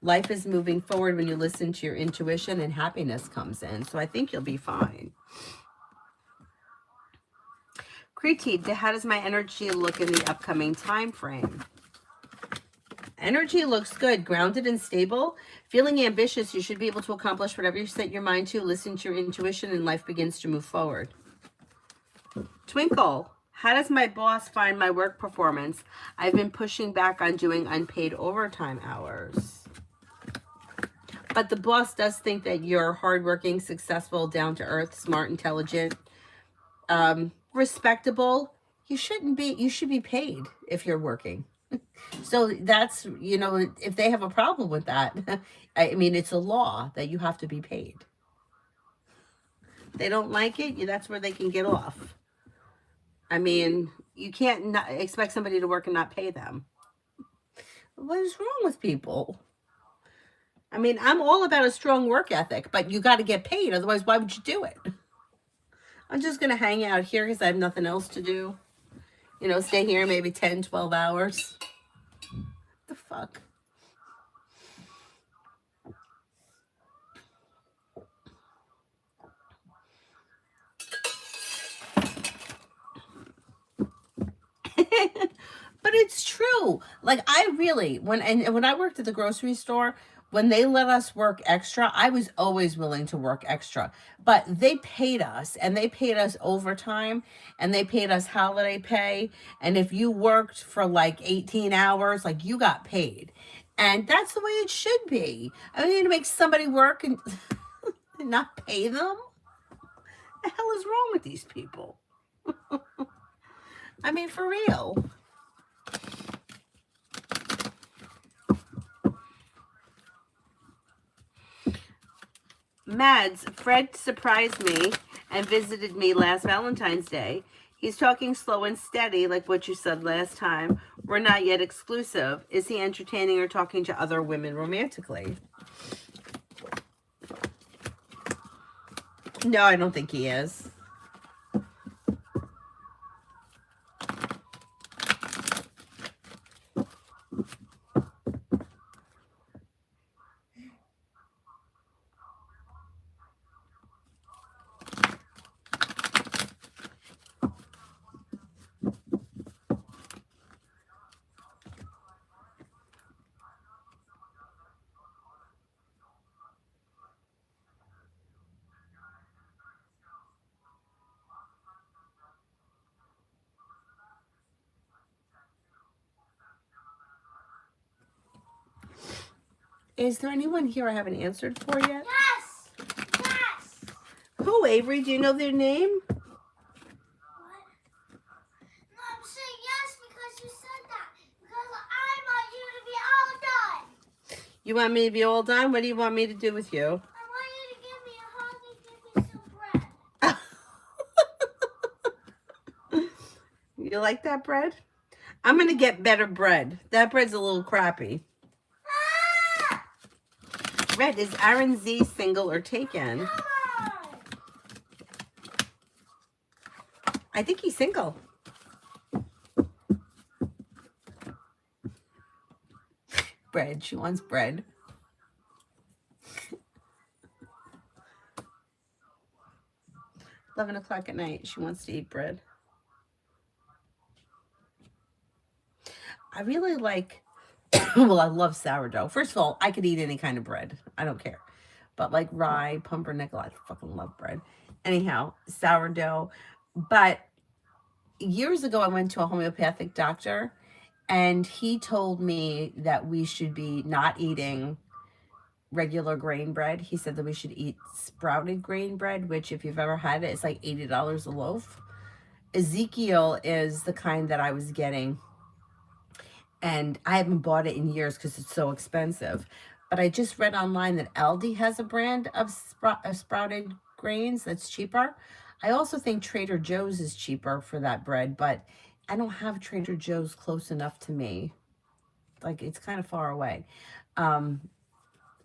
Life is moving forward when you listen to your intuition and happiness comes in. So I think you'll be fine. Kriti, how does my energy look in the upcoming time frame? Energy looks good, grounded and stable. Feeling ambitious, you should be able to accomplish whatever you set your mind to. Listen to your intuition and life begins to move forward. Twinkle, how does my boss find my work performance? I've been pushing back on doing unpaid overtime hours. But the boss does think that you're hardworking, successful, down to earth, smart, intelligent, respectable. You should be paid if you're working. So that's, if they have a problem with that, I mean, it's a law that you have to be paid. They don't like it, that's where they can get off. I mean, you can't not expect somebody to work and not pay them. What is wrong with people? I mean, I'm all about a strong work ethic, but you got to get paid. Otherwise, why would you do it? I'm just going to hang out here because I have nothing else to do. Stay here maybe 10, 12 hours. The fuck? But it's true. Like I really, when I worked at the grocery store, when they let us work extra, I was always willing to work extra. But they paid us, and they paid us overtime, and they paid us holiday pay. And if you worked for like 18 hours, like you got paid. And that's the way it should be. I mean, to make somebody work and not pay them? What the hell is wrong with these people? I mean, for real. Mads, Fred surprised me and visited me last Valentine's Day. He's talking slow and steady, like what you said last time. We're not yet exclusive. Is he entertaining or talking to other women romantically? No, I don't think he is. Is there anyone here I haven't answered for yet? Yes! Yes! Who, Avery? Do you know their name? What? No, I'm saying yes because you said that. Because I want you to be all done. You want me to be all done? What do you want me to do with you? I want you to give me a hug and give me some bread. You like that bread? I'm going to get better bread. That bread's a little crappy. Ah! Red, is Aaron Z single or taken? Come on! I think he's single. Bread. She wants bread. 11 o'clock at night. She wants to eat bread. I really like, well, I love sourdough. First of all, I could eat any kind of bread. I don't care. But like rye, pumpernickel, I fucking love bread. Anyhow, sourdough. But years ago, I went to a homeopathic doctor, and he told me that we should be not eating regular grain bread. He said that we should eat sprouted grain bread, which if you've ever had it, it's like $80 a loaf. Ezekiel is the kind that I was getting, and I haven't bought it in years because it's so expensive. But I just read online that Aldi has a brand of sprouted grains that's cheaper. I also think Trader Joe's is cheaper for that bread, but I don't have Trader Joe's close enough to me. Like, it's kind of far away. Um,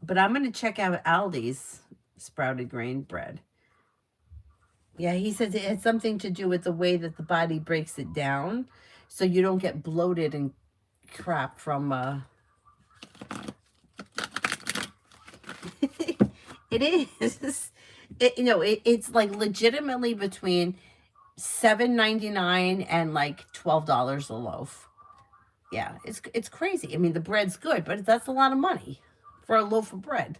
but I'm going to check out Aldi's sprouted grain bread. Yeah, he says it has something to do with the way that the body breaks it down, so you don't get bloated and crap from. It is. It's like legitimately between $7.99 and like $12 a loaf. Yeah, it's crazy. I mean, the bread's good, but that's a lot of money for a loaf of bread.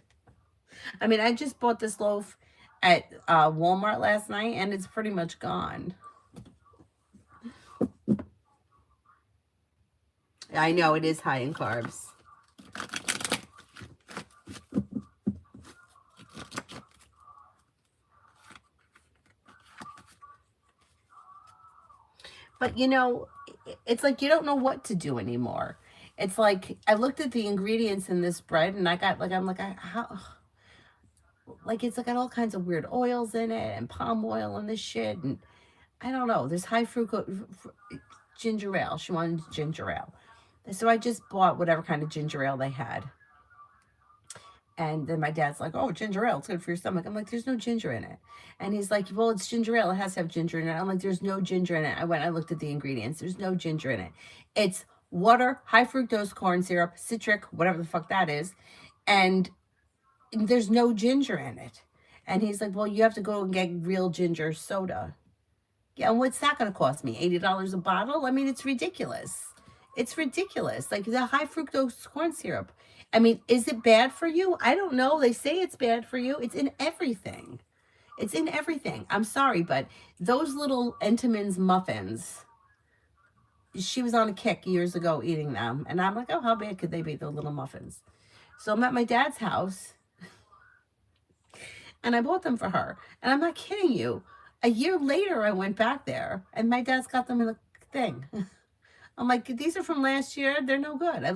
I mean, I just bought this loaf at Walmart last night, and it's pretty much gone. I know it is high in carbs. But it's like you don't know what to do anymore. It's like I looked at the ingredients in this bread, and I got like I'm like how like it's got all kinds of weird oils in it and palm oil and this shit, and I don't know. There's high fructose ginger ale. She wanted ginger ale, so I just bought whatever kind of ginger ale they had. And then my dad's like, "Oh, ginger ale, it's good for your stomach." I'm like, "There's no ginger in it." And he's like, "Well, it's ginger ale. It has to have ginger in it." I'm like, "There's no ginger in it." I looked at the ingredients. There's no ginger in it. It's water, high fructose corn syrup, citric, whatever the fuck that is, and there's no ginger in it. And he's like, "Well, you have to go and get real ginger soda." Yeah, and what's that going to cost me? $80 a bottle? I mean, it's ridiculous. It's ridiculous. Like the high fructose corn syrup. I mean, is it bad for you? I don't know. They say it's bad for you. It's in everything. It's in everything. I'm sorry, but those little Entenmann's muffins, she was on a kick years ago eating them. And I'm like, oh, how bad could they be, the little muffins? So I'm at my dad's house, and I bought them for her. And I'm not kidding you. A year later, I went back there, and my dad's got them in the thing. I'm like, these are from last year. They're no good. I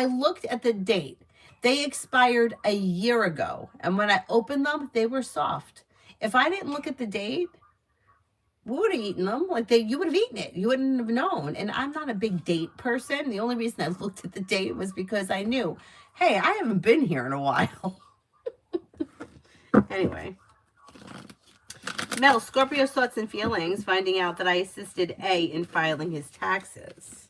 looked at the date. They expired a year ago. And when I opened them, they were soft. If I didn't look at the date, we would have eaten them. You would have eaten it. You wouldn't have known. And I'm not a big date person. The only reason I looked at the date was because I knew, hey, I haven't been here in a while. Anyway. Mel, Scorpio's thoughts and feelings, finding out that I assisted A in filing his taxes.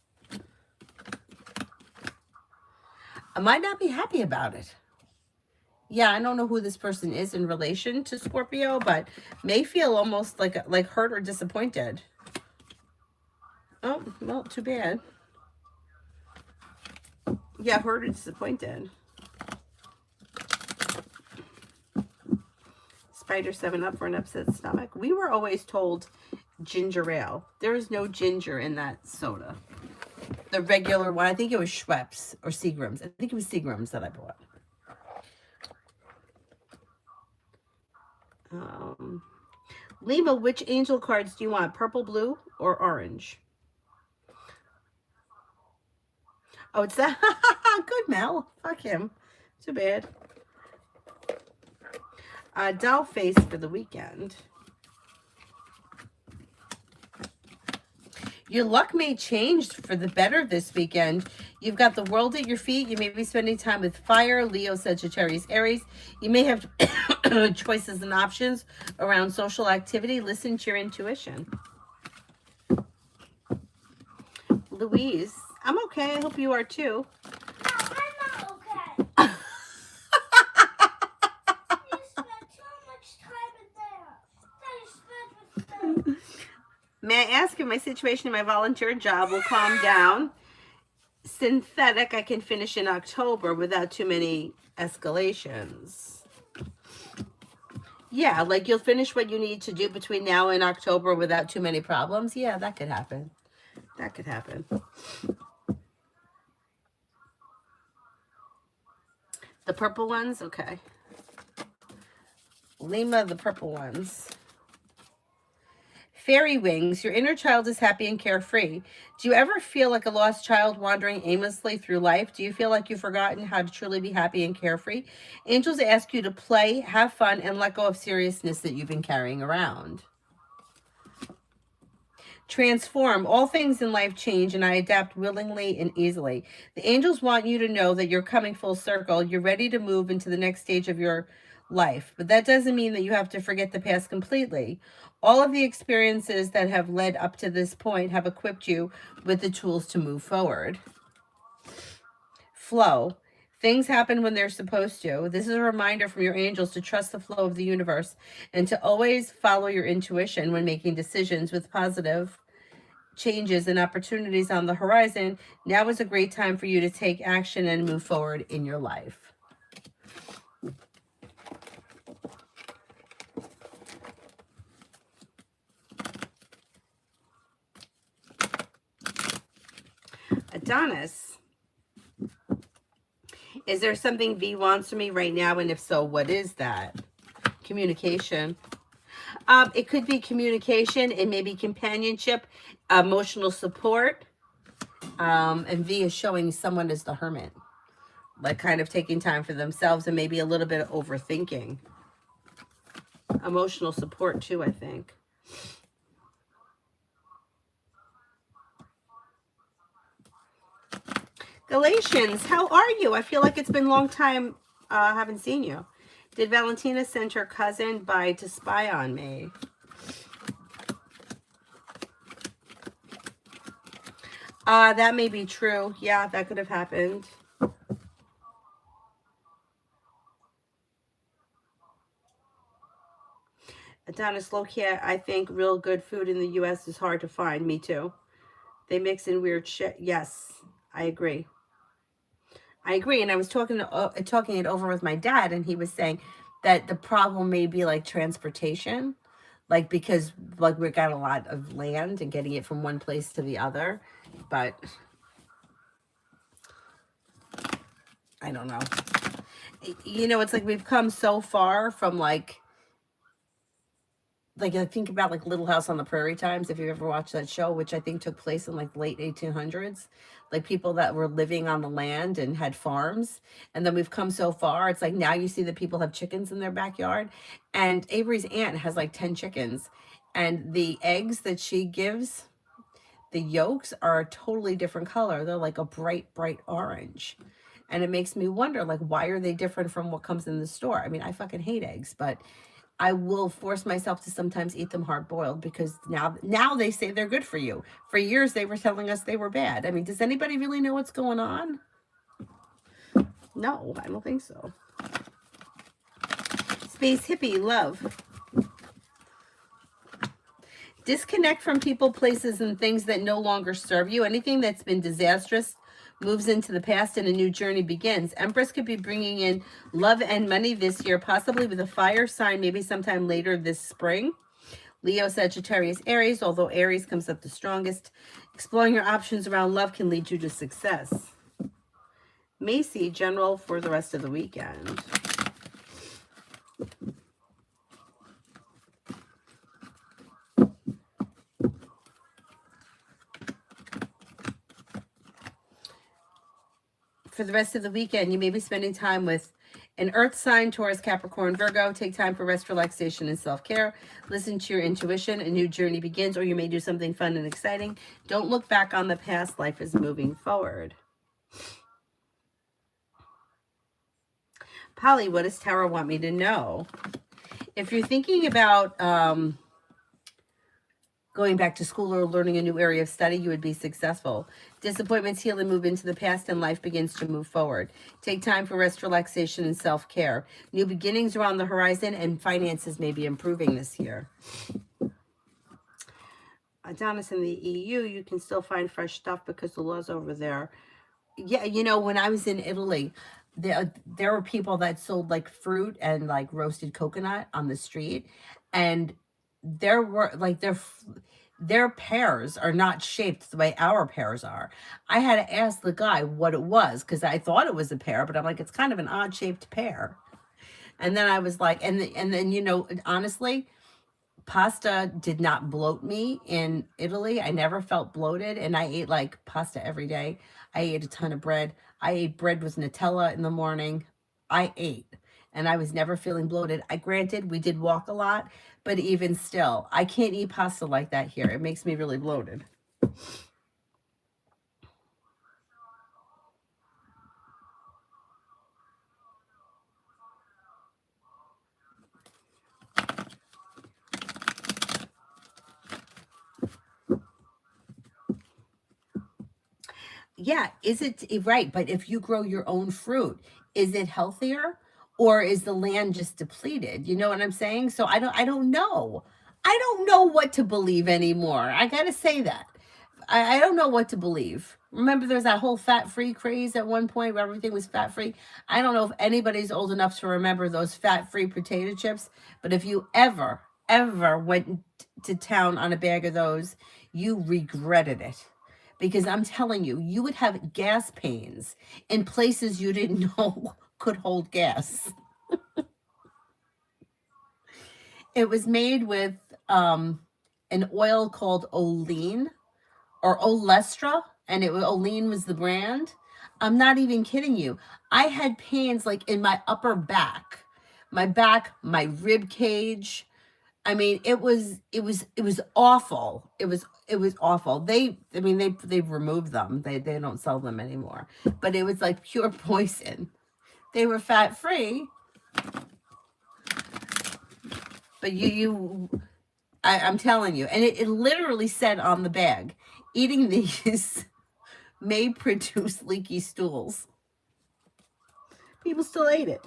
I might not be happy about it. Yeah, I don't know who this person is in relation to Scorpio, but may feel almost like hurt or disappointed. Oh, well, too bad. Yeah, hurt or disappointed. Spider 7-Up for an upset stomach. We were always told ginger ale. There is no ginger in that soda. The regular one, I think it was Schweppes or Seagram's. I think it was Seagram's that I bought. Lima, which angel cards do you want? Purple, blue, or orange? Oh, it's that. Good, Mel. Fuck him. Too bad. Doll face for the weekend. Your luck may change for the better this weekend. You've got the world at your feet. You may be spending time with fire, Leo, Sagittarius, Aries. You may have choices and options around social activity. Listen to your intuition. Louise, I'm okay. I hope you are too. May I ask if my situation in my volunteer job will calm down? Synthetic, I can finish in October without too many escalations. Yeah, like you'll finish what you need to do between now and October without too many problems. Yeah, that could happen. That could happen. The purple ones? Okay. Lima, the purple ones. Fairy wings, your inner child is happy and carefree. Do you ever feel like a lost child wandering aimlessly through life? Do you feel like you've forgotten how to truly be happy and carefree? Angels ask you to play, have fun, and let go of seriousness that you've been carrying around. Transform. All things in life change, and I adapt willingly and easily. The angels want you to know that you're coming full circle. You're ready to move into the next stage of your life. But that doesn't mean that you have to forget the past completely. All of the experiences that have led up to this point have equipped you with the tools to move forward. Flow. Things happen when they're supposed to. This is a reminder from your angels to trust the flow of the universe and to always follow your intuition when making decisions. With positive changes and opportunities on the horizon, now is a great time for you to take action and move forward in your life. Adonis, is there something V wants from me right now? And if so, what is that? Communication. It could be communication, and maybe companionship, emotional support. And V is showing someone as the hermit, like kind of taking time for themselves and maybe a little bit of overthinking. Emotional support too, I think. Galatians, how are you? I feel like it's been a long time. Haven't seen you. Did Valentina send her cousin by to spy on me? That may be true. Yeah, that could have happened. Adonis Lokia, I think real good food in the U.S. is hard to find. Me too. They mix in weird shit. Yes, I agree. I agree. And I was talking it over with my dad, and he was saying that the problem may be like transportation, like because like we got a lot of land and getting it from one place to the other. But I don't know. You know, it's like we've come so far from like I think about like Little House on the Prairie times, if you ever watched that show, which I think took place in like late 1800s, like people that were living on the land and had farms. And then we've come so far. It's like now you see that people have chickens in their backyard. And Avery's aunt has like 10 chickens. And the eggs that she gives, the yolks are a totally different color. They're like a bright, bright orange. And it makes me wonder, like, why are they different from what comes in the store? I mean, I fucking hate eggs, but I will force myself to sometimes eat them hard boiled because now they say they're good for you. For years they were telling us they were bad. I mean, does anybody really know what's going on? No, I don't think so. Space hippie love. Disconnect from people, places, and things that no longer serve you. Anything that's been disastrous moves into the past and a new journey begins. Empress could be bringing in love and money this year, possibly with a fire sign, maybe sometime later this spring. Leo, Sagittarius, Aries, although Aries comes up the strongest. Exploring your options around love can lead you to success. Macy, general for the rest of the weekend. For the rest of the weekend, you may be spending time with an earth sign, Taurus, Capricorn, Virgo. Take time for rest, relaxation, and self-care. Listen to your intuition. A new journey begins, or you may do something fun and exciting. Don't look back on the past. Life is moving forward. Polly, what does Tarot want me to know? If you're thinking about going back to school or learning a new area of study, you would be successful. Disappointments heal and move into the past, and life begins to move forward. Take time for rest, relaxation, and self-care. New beginnings are on the horizon, and finances may be improving this year. Adonis, in the EU, you can still find fresh stuff because the law's over there. Yeah, you know, when I was in Italy, there were people that sold like fruit and like roasted coconut on the street, and there were like their pears are not shaped the way our pears are. I had to ask the guy what it was because I thought it was a pear, but I'm like, it's kind of an odd shaped pear. And then I was like, and then you know, honestly, pasta did not bloat me in Italy. I never felt bloated, and I ate like pasta every day. I ate a ton of bread. I ate bread with Nutella in the morning. I ate. and I was never feeling bloated. I granted we did walk a lot, but even still, I can't eat pasta like that here. It makes me really bloated. Yeah, is it right? But if you grow your own fruit, is it healthier or is the land just depleted? You know what I'm saying? So I don't know. I don't know what to believe anymore. I got to say that. I don't know what to believe. Remember there's that whole fat-free craze at one point where everything was fat-free. I don't know if anybody's old enough to remember those fat-free potato chips, but if you ever went to town on a bag of those, you regretted it, because I'm telling you, you would have gas pains in places you didn't know could hold gas. It was made with um, an oil called Olean or Olestra, and Olean was the brand. I'm not even kidding you. I had pains like in my upper back, my rib cage. I mean, it was awful. It was awful. They've removed them. They don't sell them anymore. But it was like pure poison. They were fat free, but I'm telling you, and it literally said on the bag, eating these may produce leaky stools. People still ate it.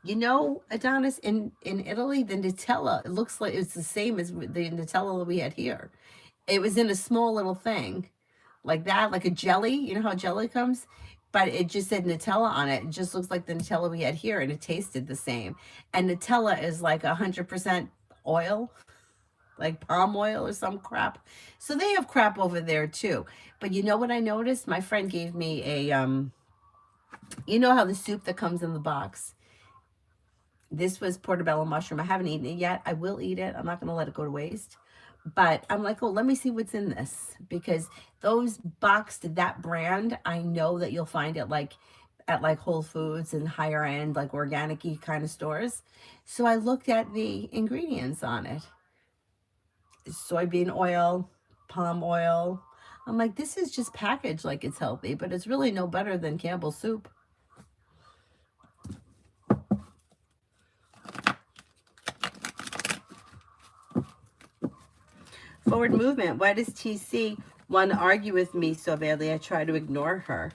You know, Adonis, in Italy, the Nutella, it looks like it's the same as the Nutella that we had here. It was in a small little thing like that, like a jelly. You know how jelly comes? But it just said Nutella on it. It just looks like the Nutella we had here, and it tasted the same. And Nutella is like 100% oil, like palm oil or some crap. So they have crap over there too. But you know what I noticed? My friend gave me you know how the soup that comes in the box. This was portobello mushroom. I haven't eaten it yet. I will eat it. I'm not going to let it go to waste. But I'm like, oh, let me see what's in this, because those boxed that brand, I know that you'll find it like at like Whole Foods and higher end, like organic-y kind of stores. So I looked at the ingredients on it: soybean oil, palm oil. I'm like, this is just packaged like it's healthy, but it's really no better than Campbell's soup. Forward movement. Why does TC want to argue with me so badly? I try to ignore her.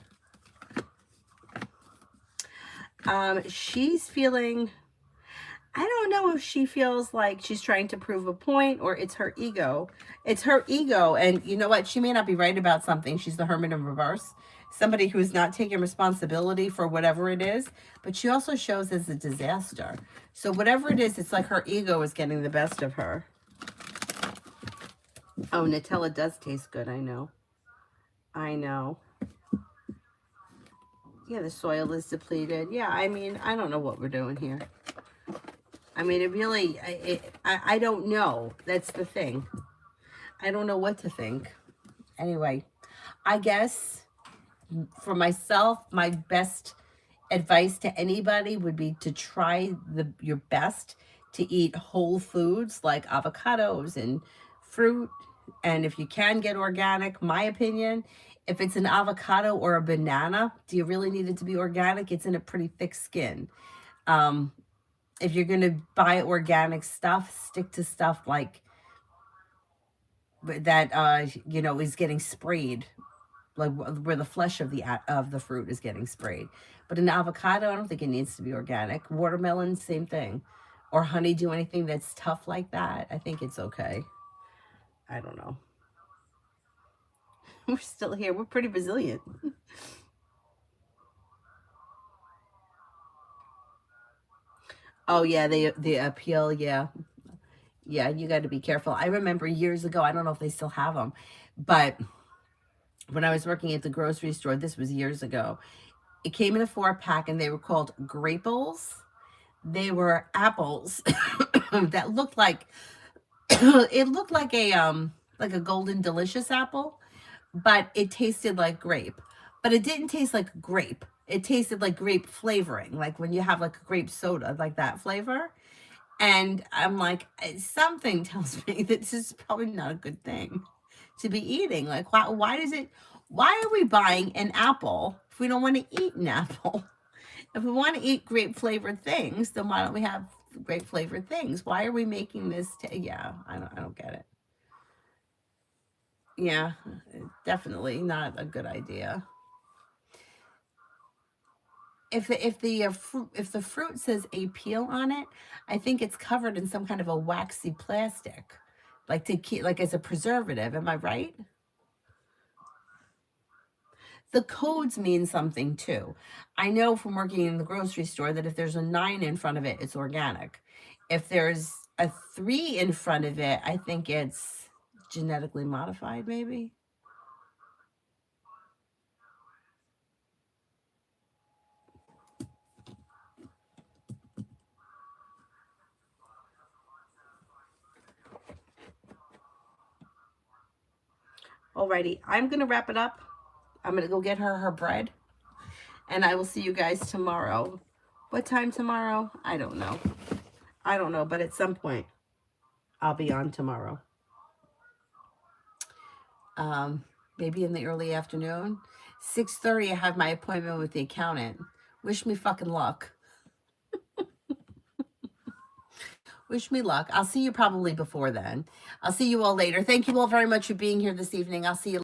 She's feeling, I don't know if she feels like she's trying to prove a point or it's her ego. It's her ego. And you know what? She may not be right about something. She's the hermit in reverse. Somebody who's not taking responsibility for whatever it is. But she also shows as a disaster. So whatever it is, it's like her ego is getting the best of her. Oh, Nutella does taste good. I know. I know. Yeah, the soil is depleted. Yeah, I mean, I don't know what we're doing here. I mean, it really, I don't know. That's the thing. I don't know what to think. Anyway, I guess for myself, my best advice to anybody would be to try your best to eat whole foods like avocados and fruit. And if you can get organic, my opinion, if it's an avocado or a banana, do you really need it to be organic? It's in a pretty thick skin. If you're going to buy organic stuff, stick to stuff like that, is getting sprayed, like where the flesh of the fruit is getting sprayed. But an avocado, I don't think it needs to be organic. Watermelon, same thing. Or honeydew, anything that's tough like that, I think it's okay. I don't know. We're still here. We're pretty resilient. Oh yeah, the appeal, yeah. Yeah, you got to be careful. I remember years ago, I don't know if they still have them, but when I was working at the grocery store, this was years ago, it came in a 4-pack and they were called graples. They were apples that looked like it looked like a golden delicious apple, but it tasted like grape. but it didn't taste like grape. It tasted like grape flavoring, like when you have like a grape soda, like that flavor. And I'm like, something tells me that this is probably not a good thing to be eating. Like, why are we buying an apple if we don't want to eat an apple? If we want to eat grape flavored things, then why don't we have grape flavored things? Why are we making this? Yeah, I don't get it. Yeah, definitely not a good idea. If the fruit says a peel on it, I think it's covered in some kind of a waxy plastic, like to keep, like as a preservative. Am I right? The codes mean something too. I know from working in the grocery store that if there's a 9 in front of it, it's organic. If there's a 3 in front of it, I think it's genetically modified, maybe. Alrighty, I'm gonna wrap it up. I'm gonna go get her bread, and I will see you guys tomorrow. What time tomorrow? I don't know. But at some point, I'll be on tomorrow. Maybe in the early afternoon. 6:30, I have my appointment with the accountant. Wish me fucking luck. Wish me luck. I'll see you probably before then. I'll see you all later. Thank you all very much for being here this evening. I'll see you